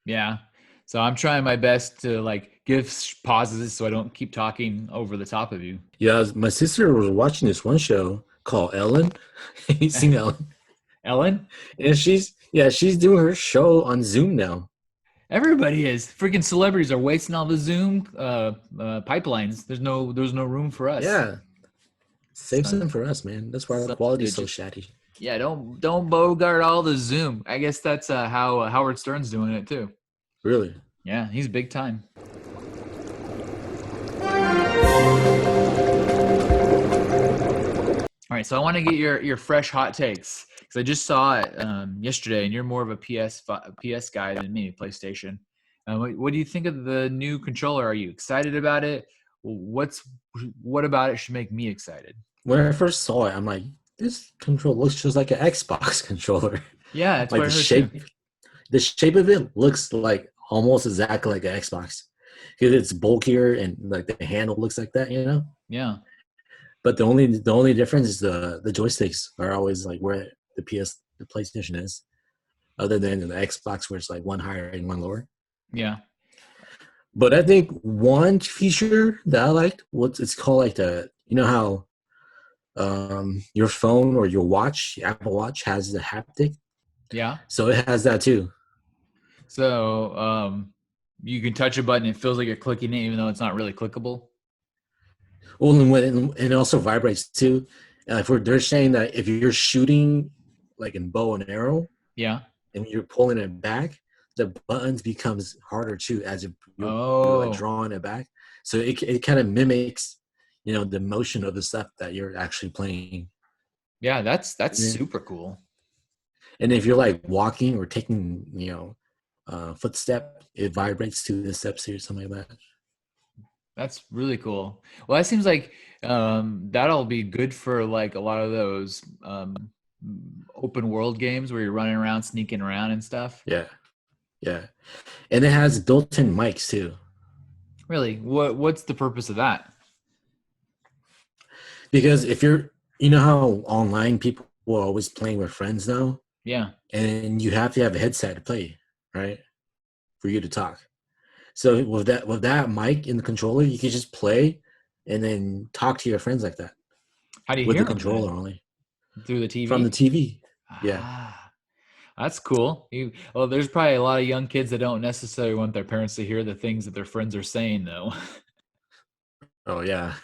Yeah. So I'm trying my best to like give pauses so I don't keep talking over the top of you. Yeah, my sister was watching this one show called Ellen. You seen Ellen? Ellen? And she's doing her show on Zoom now. Everybody is. Freaking celebrities are wasting all the Zoom pipelines. There's no room for us. Yeah. Save some for us, man. That's why the quality is so shatty. Yeah, don't bogart all the Zoom. I guess that's how Howard Stern's doing it too. Really? Yeah, he's big time. All right, so I want to get your fresh hot takes because I just saw it yesterday, and you're more of a PS guy than me, PlayStation. What do you think of the new controller? Are you excited about it? What about it should make me excited? When I first saw it, I'm like, this controller looks just like an Xbox controller. Yeah, that's like the shape of it looks like almost exactly like an Xbox because it's bulkier and like the handle looks like that, Yeah. But the only difference is the joysticks are always like where the PlayStation is, other than the Xbox where it's like one higher and one lower. Yeah. But I think one feature that I liked, it's called like how your phone or your watch, Apple Watch, has the haptic. Yeah. So it has that too. So you can touch a button, it feels like you're clicking it, even though it's not really clickable. Well, and it also vibrates too. They're saying that if you're shooting like in bow and arrow, yeah, and you're pulling it back, the buttons becomes harder too as you're like drawing it back. So it kind of mimics, the motion of the stuff that you're actually playing. Yeah, that's super cool. And if you're like walking or taking, footstep, it vibrates to the steps or something like that. That's really cool. Well, that seems like that'll be good for like a lot of those open world games where you're running around, sneaking around and stuff. Yeah. Yeah. And it has built-in mics too. Really? What's the purpose of that? Because if you're You know how online people are always playing with friends now? Yeah. And you have to have a headset to play, right? For you to talk. So with that mic in the controller, you can just play and then talk to your friends like that How do you with the hear them controller then? only Through the from the TV? TV. Yeah. Ah, that's cool. Well, there's probably a lot of young kids that don't necessarily want their parents to hear the things that their friends are saying, though. Oh yeah.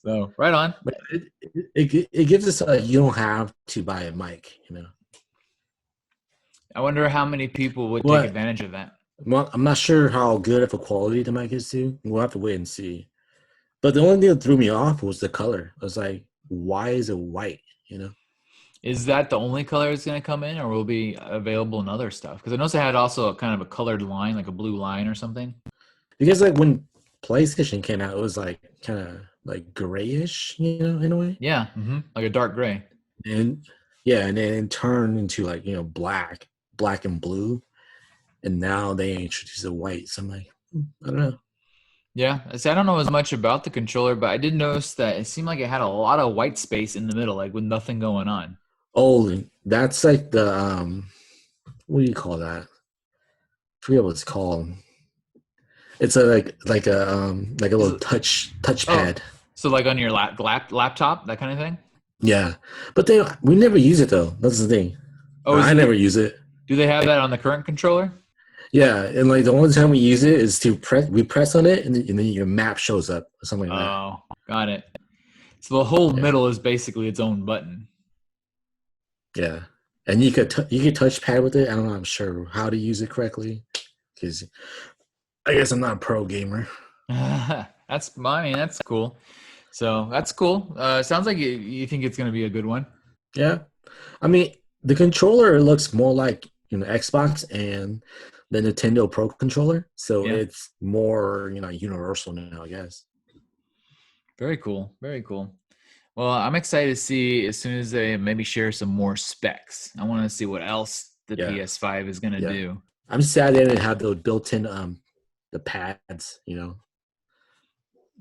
So right on. But it gives us you don't have to buy a mic, you know. I wonder how many people would take But advantage of that. well, I'm not sure how good of a quality the mic is too. We'll have to wait and see. But the only thing that threw me off was the color. I was like, why is it white? You know? Is that the only color that's going to come in, or will it be available in other stuff? Because I noticed it had also a kind of a colored line, like a blue line or something. Because like when PlayStation came out, it was like kind of like grayish, you know, in a way. Yeah, like a dark gray. And yeah, and then it turned into like, you know, black and blue. And now they introduced the white. So I'm like, I don't know. Yeah, see, I don't know as much about the controller, but I did notice that it seemed like it had a lot of white space in the middle, like with nothing going on. Oh, that's like the what do you call that? I forget what it's called. It's like a Is little it, oh, touchpad. so like on your laptop, that kind of thing? Yeah, but we never use it though. That's the thing. Oh, is I it never use it. do they have that on the current controller? Yeah, and like the only time we use it is to press on it, and then your map shows up or something like that. Oh, got it. So the whole Yeah, middle is basically its own button. yeah, and you could touchpad with it. I don't know. I'm sure how to use it correctly because I guess I'm not a pro gamer. That's cool. So that's cool. Sounds like you think it's going to be a good one. Yeah, I mean the controller looks more like Xbox and the Nintendo Pro controller, so Yeah. it's more universal now, I guess. Very cool. Very cool. Well, I'm excited to see as soon as they maybe share some more specs. I want to see what else the Yeah, PS5 is going to yeah. do. I'm sad they didn't have those built-in the pads,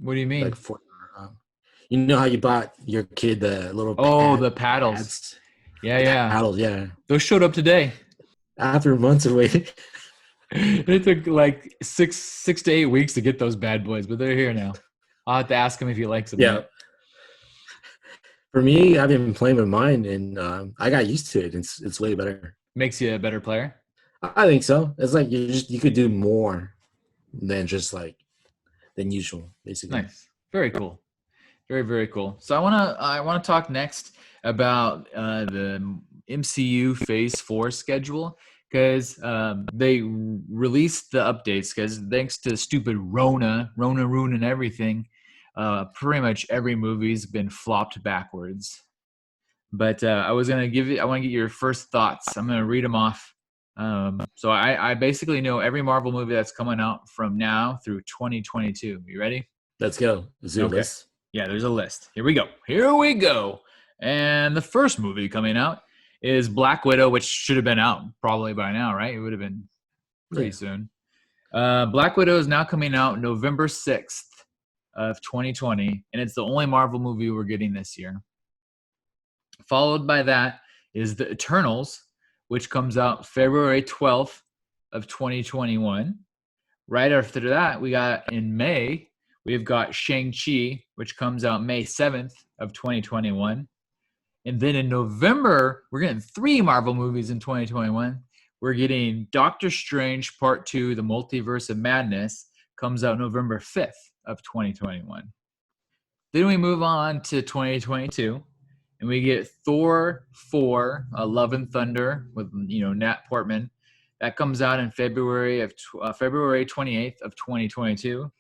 What do you like mean? for you know how you bought your kid the little Oh, the paddles. pads, Yeah, the yeah. paddles, yeah. Those showed up today. After months of waiting, It took like six to 8 weeks to get those bad boys, but they're here now. I'll have to ask him if he likes them yeah. yet. For me, I've been playing with mine, and I got used to it. It's way better. Makes you a better player. I think so. It's like you could do more than just like than usual, basically. Nice. Very cool. Very, very cool. So I wanna talk next about the MCU Phase 4 schedule because they released the updates because thanks to stupid Rona ruining everything. Pretty much every movie's been flopped backwards. But I want to get your first thoughts. I'm gonna read them off. So I basically know every Marvel movie that's coming out from now through 2022. You ready? Let's go. Let's do a Okay. list. Yeah, there's a list. Here we go. Here we go. And the first movie coming out is Black Widow, which should have been out probably by now, right? It would have been pretty Yeah. soon. Black Widow is now coming out November 6th of 2020, and it's the only Marvel movie we're getting this year. Followed by that is The Eternals, which comes out February 12th of 2021. Right after that, we got in May, we've got Shang-Chi, which comes out May 7th of 2021. And then in November, we're getting 3 Marvel movies in 2021. We're getting Doctor Strange Part 2, The Multiverse of Madness, comes out November 5th of 2021. Then we move on to 2022, and we get Thor 4, Love and Thunder with Nat Portman. That comes out in February 28th of 2022,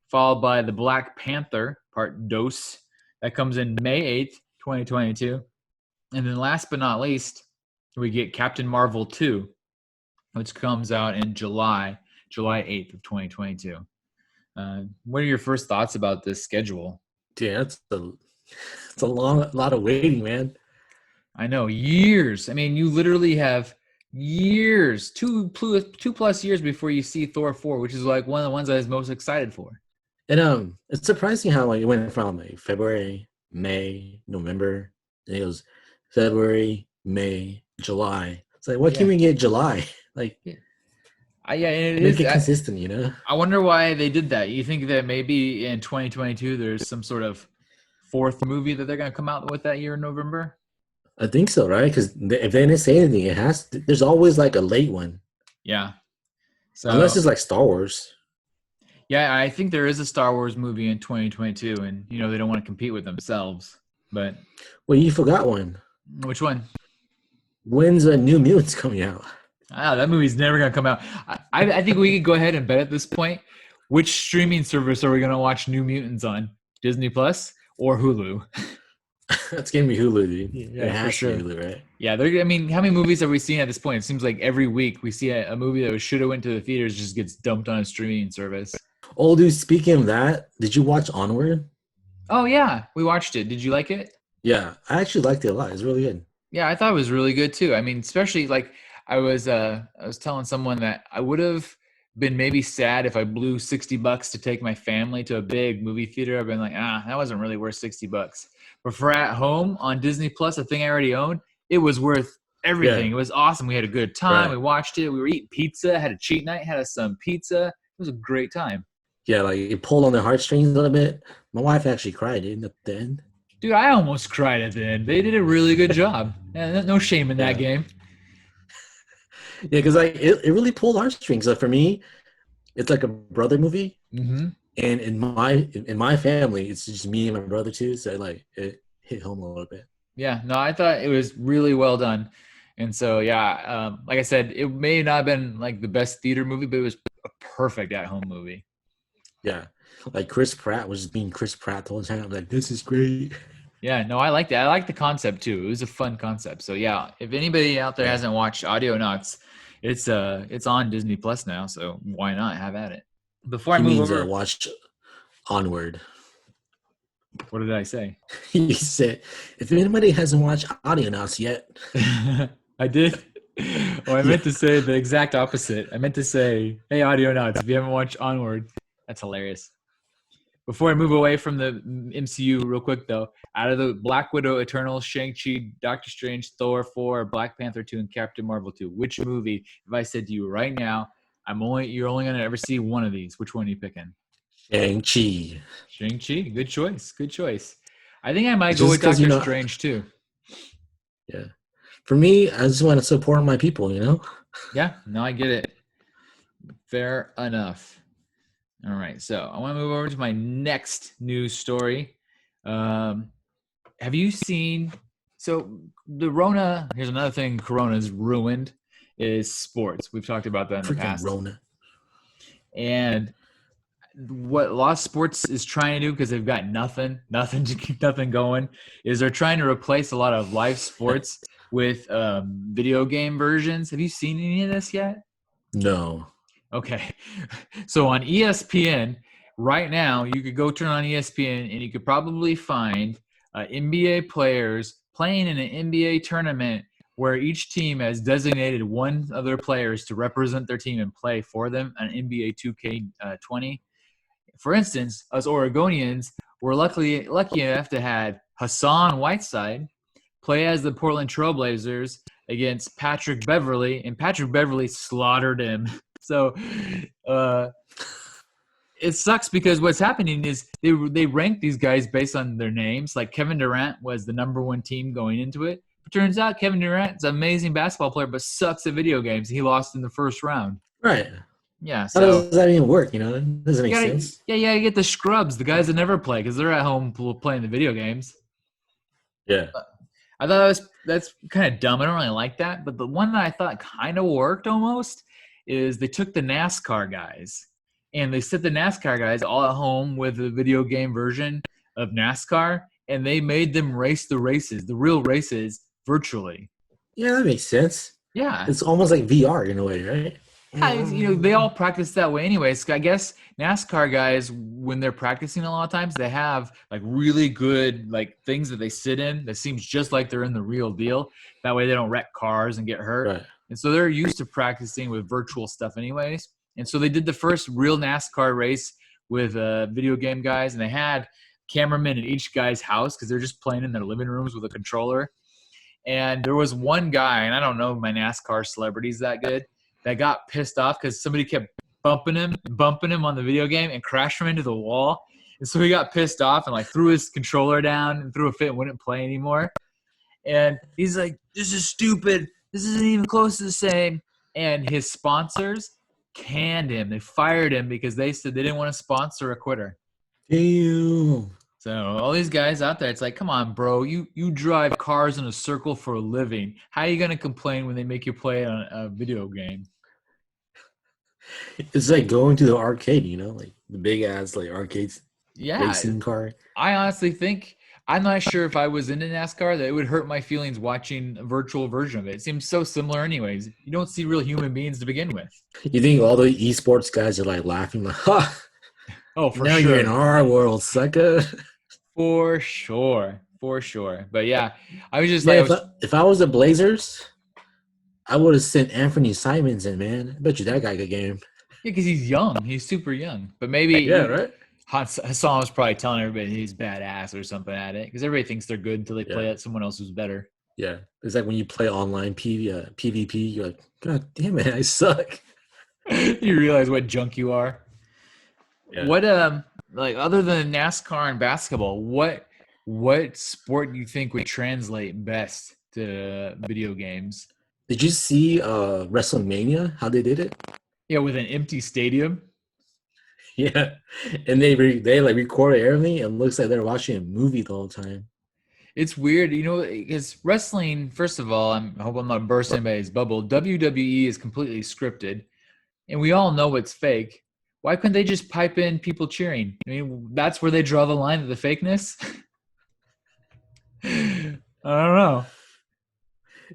followed by the Black Panther Part Dos. That comes in May 8th, 2022. And then last but not least, we get Captain Marvel 2, which comes out in July 8th of 2022. What are your first thoughts about this schedule? Yeah, it's a lot of waiting, man. I know, years. I mean, you literally have years, two plus years before you see Thor 4, which is like one of the ones I was most excited for. And it's surprising how like it went from like February, May, November, and it was February, May, July. It's like, why can't Yeah. we get July? Like, Yeah, and it make is. it consistent, you know? I wonder why they did that. You think that maybe in 2022 there's some sort of fourth movie that they're going to come out with that year in November? I think so, right? Because if they didn't say anything, it has. There's always like a late one, Yeah. unless So it's like Star Wars. yeah, I think there is a Star Wars movie in 2022, and they don't want to compete with themselves. But Well, you forgot one. which one? When's New Mutants coming out? That movie's never gonna come out. I think we could go ahead and bet at this point. Which streaming service are we gonna watch New Mutants on? Disney Plus or Hulu? It's gonna be Hulu, dude. Yeah, It for has sure. to be Hulu, right? Yeah, I mean, how many movies have we seen at this point? It seems like every week we see a movie that should have went to the theaters just gets dumped on a streaming service. Oh, dude. Speaking of that, did you watch Onward? Oh yeah, we watched it. Did you like it? Yeah, I actually liked it a lot. It's really good. Yeah, I thought it was really good too. I mean, especially like I was telling someone that I would have been maybe sad if I blew $60 to take my family to a big movie theater. I've been like, that wasn't really worth $60. But for at home on Disney Plus, a thing I already owned, it was worth everything. Yeah, It was awesome. We had a good time. right. We watched it. We were eating pizza. Had a cheat night. Had us some pizza. It was a great time. Yeah, like it pulled on the heartstrings a little bit. My wife actually cried at the end. Dude, I almost cried at the end. They did a really good job. Yeah, no shame in that Yeah, game. yeah, because like it really pulled heartstrings. So for me, it's like a brother movie, Mm-hmm. and in my family, it's just me and my brother too. So like it hit home a little bit. Yeah, no, I thought it was really well done. And so, yeah, like I said, it may not have been like the best theater movie, but it was a perfect at-home movie. Yeah, like Chris Pratt was just being Chris Pratt the whole time. I'm like, this is great. Yeah, no, I liked it. I liked the concept too. It was a fun concept. So yeah, if anybody out there Yeah, hasn't watched Audionots, it's on Disney Plus now. So why not have at it? Before I he move means over, watch Onward. what did I say? He said, if anybody hasn't watched Audionots yet, I did. Oh, I yeah, meant to say the exact opposite. I meant to say, hey, Audionauts, if you haven't watched Onward, that's hilarious. Before I move away from the MCU real quick, though, out of the Black Widow, Eternals, Shang-Chi, Doctor Strange, Thor 4, Black Panther 2, and Captain Marvel 2, which movie, if I said to you right now, you're only going to ever see one of these, which one are you picking? Shang-Chi. Shang-Chi? Good choice. Good choice. I think I might go Just with because, Doctor Strange, too. yeah. For me, I just want to support my people, Yeah, no, I get it. Fair enough. All right, so I want to move over to my next news story. Have you seen? So the Rona. Here's another thing. Corona's ruined is sports. We've talked about that in the Freaking past. Rona. And what Lost Sports is trying to do, because they've got nothing to keep nothing going, is they're trying to replace a lot of live sports with video game versions. Have you seen any of this yet? No. Okay. So on ESPN, right now, you could go turn on ESPN and you could probably find NBA players playing in an NBA tournament where each team has designated one of their players to represent their team and play for them on NBA 2K20. For instance, us Oregonians were lucky enough to have Hassan Whiteside play as the Portland Trailblazers against Patrick Beverly, and Patrick Beverly slaughtered him. So it sucks because what's happening is they rank these guys based on their names. Like Kevin Durant was the number one team going into it. But turns out Kevin Durant's an amazing basketball player, but sucks at video games. He lost in the first round. Right. Yeah, How so does that even work? It doesn't make sense. you gotta get the scrubs, the guys that never play, because they're at home playing the video games. Yeah. I thought that's kind of dumb. I don't really like that. But the one that I thought kind of worked almost is they took the NASCAR guys and they set the NASCAR guys all at home with a video game version of NASCAR, and they made them race the races, the real races, virtually. Yeah, that makes sense. Yeah. It's almost like VR in a way, right? Yeah, they all practice that way anyways. I guess NASCAR guys, when they're practicing a lot of times, they have like really good like things that they sit in that seems just like they're in the real deal. That way they don't wreck cars and get hurt. Right. And so they're used to practicing with virtual stuff anyways. And so they did the first real NASCAR race with video game guys, and they had cameramen in each guy's house because they're just playing in their living rooms with a controller. And there was one guy, and I don't know my NASCAR celebrities that good, that got pissed off because somebody kept bumping him on the video game and crashed him into the wall. And so he got pissed off and like threw his controller down and threw a fit and wouldn't play anymore. And he's like, this is stupid. This isn't even close to the same. And his sponsors canned him. They fired him because they said they didn't want to sponsor a quitter. Damn. So all these guys out there, it's like, come on, bro. You drive cars in a circle for a living. How are you going to complain when they make you play on a video game? It's like going to the arcade, like the big ass like arcades racing car. I honestly think, I'm not sure if I was into NASCAR that it would hurt my feelings watching a virtual version of it. It seems so similar anyways. You don't see real human beings to begin with. You think all the esports guys are like laughing like, ha! Oh, for now sure. You're in our world, sucker. For sure. But yeah, I was just if I was the Blazers, I would have sent Anthony Simons in, man. I bet you that guy could game. Yeah, because he's young. He's super young. But maybe right? Hassan was probably telling everybody he's badass or something at it because everybody thinks they're good until they play at someone else who's better. Yeah, it's like when you play online PvP, you're like, God damn it, I suck. You realize what junk you are. Yeah. What like other than NASCAR and basketball, what sport do you think would translate best to video games? Did you see WrestleMania? How they did it? Yeah, with an empty stadium. Yeah, and they like recorded everything, and it looks like they're watching a movie the whole time. It's weird, because wrestling. First of all, I hope I'm not bursting anybody's bubble. WWE is completely scripted, and we all know it's fake. Why couldn't they just pipe in people cheering? I mean, that's where they draw the line of the fakeness. I don't know.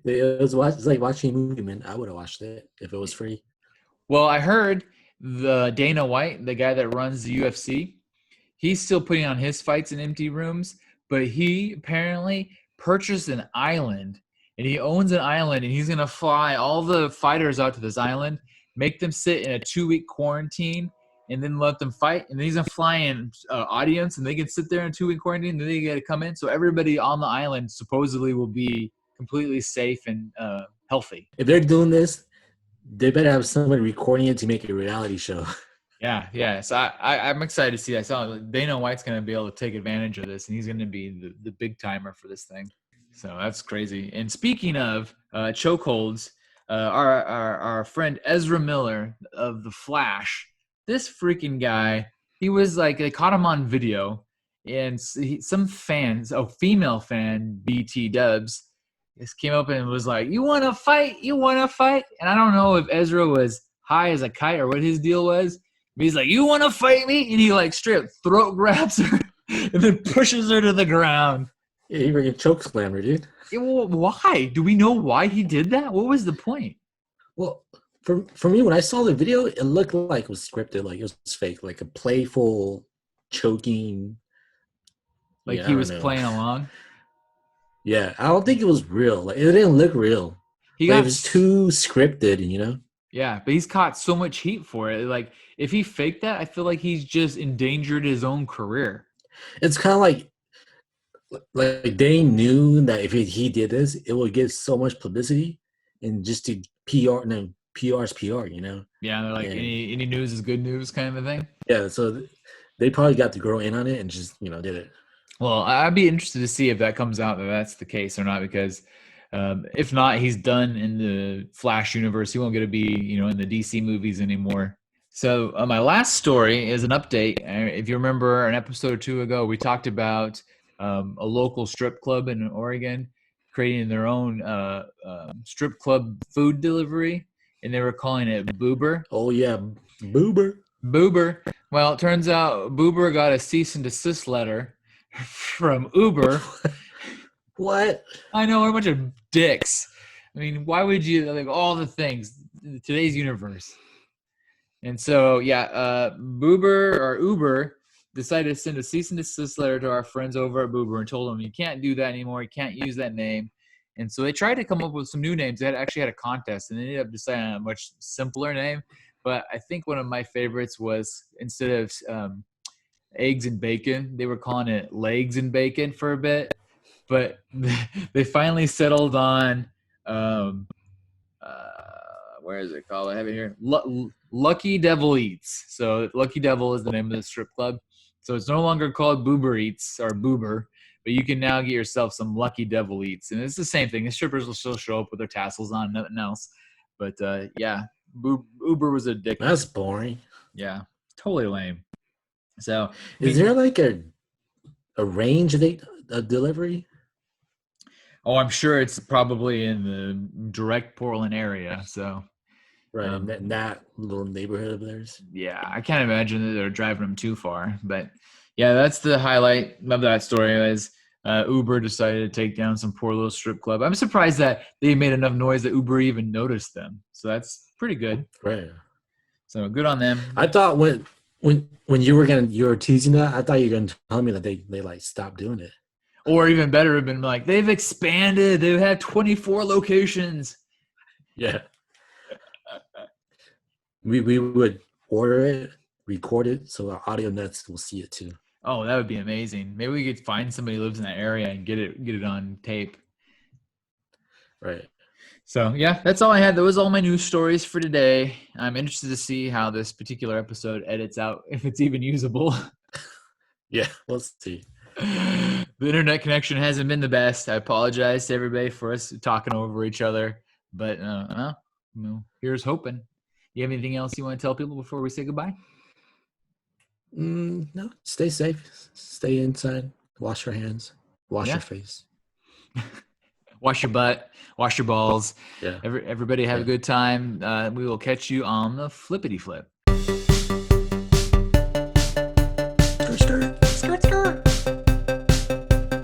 It's like watching a movie, man. I would have watched it if it was free. Well, I heard the Dana White, the guy that runs the UFC, he's still putting on his fights in empty rooms, but he apparently purchased an island, and he owns an island, and he's going to fly all the fighters out to this island, make them sit in a 2-week quarantine, and then let them fight. And then he's going to fly in audience, and they can sit there in a 2-week quarantine, and then they got to come in. So everybody on the island supposedly will be completely safe and healthy. If they're doing this, they better have somebody recording it to make a reality show. Yeah. So I'm excited to see that. So Dana White's going to be able to take advantage of this, and he's going to be the big timer for this thing. So that's crazy. And speaking of chokeholds, our friend Ezra Miller of The Flash, this freaking guy, he was like, they caught him on video, and some fans, female fan, BT Dubs, just came up and was like, you want to fight? And I don't know if Ezra was high as a kite or what his deal was. But he's like, you want to fight me? And he like straight throat grabs her and then pushes her to the ground. Yeah, he freaking choke slammed her, dude. Yeah, well, why? Do we know why he did that? What was the point? Well, for me, when I saw the video, it looked like it was scripted, like it was fake, like a playful choking. Like he was playing along? Yeah, I don't think it was real. Like it didn't look real. It was too scripted, Yeah, but he's caught so much heat for it. Like if he faked that, I feel like he's just endangered his own career. It's kind of like they knew that if he did this, it would get so much publicity, and just to PR, and then PR's PR, Yeah, they're like any news is good news kind of a thing. Yeah, so they probably got the girl in on it and just did it. Well, I'd be interested to see if that comes out that that's the case or not, because if not, he's done in the Flash universe. He won't get to be, in the DC movies anymore. So my last story is an update. If you remember an episode or two ago, we talked about a local strip club in Oregon creating their own strip club food delivery, and they were calling it Boober. Oh, yeah, Boober. Well, it turns out Boober got a cease and desist letter from Uber. What? I know, we're a bunch of dicks. I mean, why would you, like, all the things in today's universe? And so, Boober or Uber decided to send a cease and desist letter to our friends over at Boober and told them, you can't do that anymore. You can't use that name. And so they tried to come up with some new names. They actually had a contest, and they ended up deciding on a much simpler name. But I think one of my favorites was instead of eggs and bacon, they were calling it legs and bacon for a bit. But they finally settled on um, where is it called? I have it here. Lucky Devil Eats. So Lucky Devil is the name of the strip club. So it's no longer called Boober Eats or Boober, but you can now get yourself some Lucky Devil Eats, and it's the same thing. The strippers will still show up with their tassels on, nothing else. But yeah, Uber was addictive. That's boring. Yeah, totally lame. So is there like a range of delivery? Oh, I'm sure it's probably in the direct Portland area. So, right, in that little neighborhood of theirs. Yeah, I can't imagine that they're driving them too far. But yeah, that's the highlight of that story. Is Uber decided to take down some poor little strip club. I'm surprised that they made enough noise that Uber even noticed them. So that's pretty good. Right. So good on them. I thought when you were teasing that, I thought you were gonna tell me that they like stopped doing it. Or even better, have been like, they've expanded. They've had 24 locations. Yeah. we would order it, record it, so our Audionots will see it too. Oh, that would be amazing. Maybe we could find somebody who lives in that area and get it on tape. Right. So yeah, that's all I had. That was all my news stories for today. I'm interested to see how this particular episode edits out, if it's even usable. Yeah, we'll see. The internet connection hasn't been the best. I apologize to everybody for us talking over each other, but here's hoping. You have anything else you want to tell people before we say goodbye? No, stay safe, stay inside, wash your hands, wash your face, wash your butt, wash your balls. Yeah. Everybody have a good time. We will catch you on the flippity flip.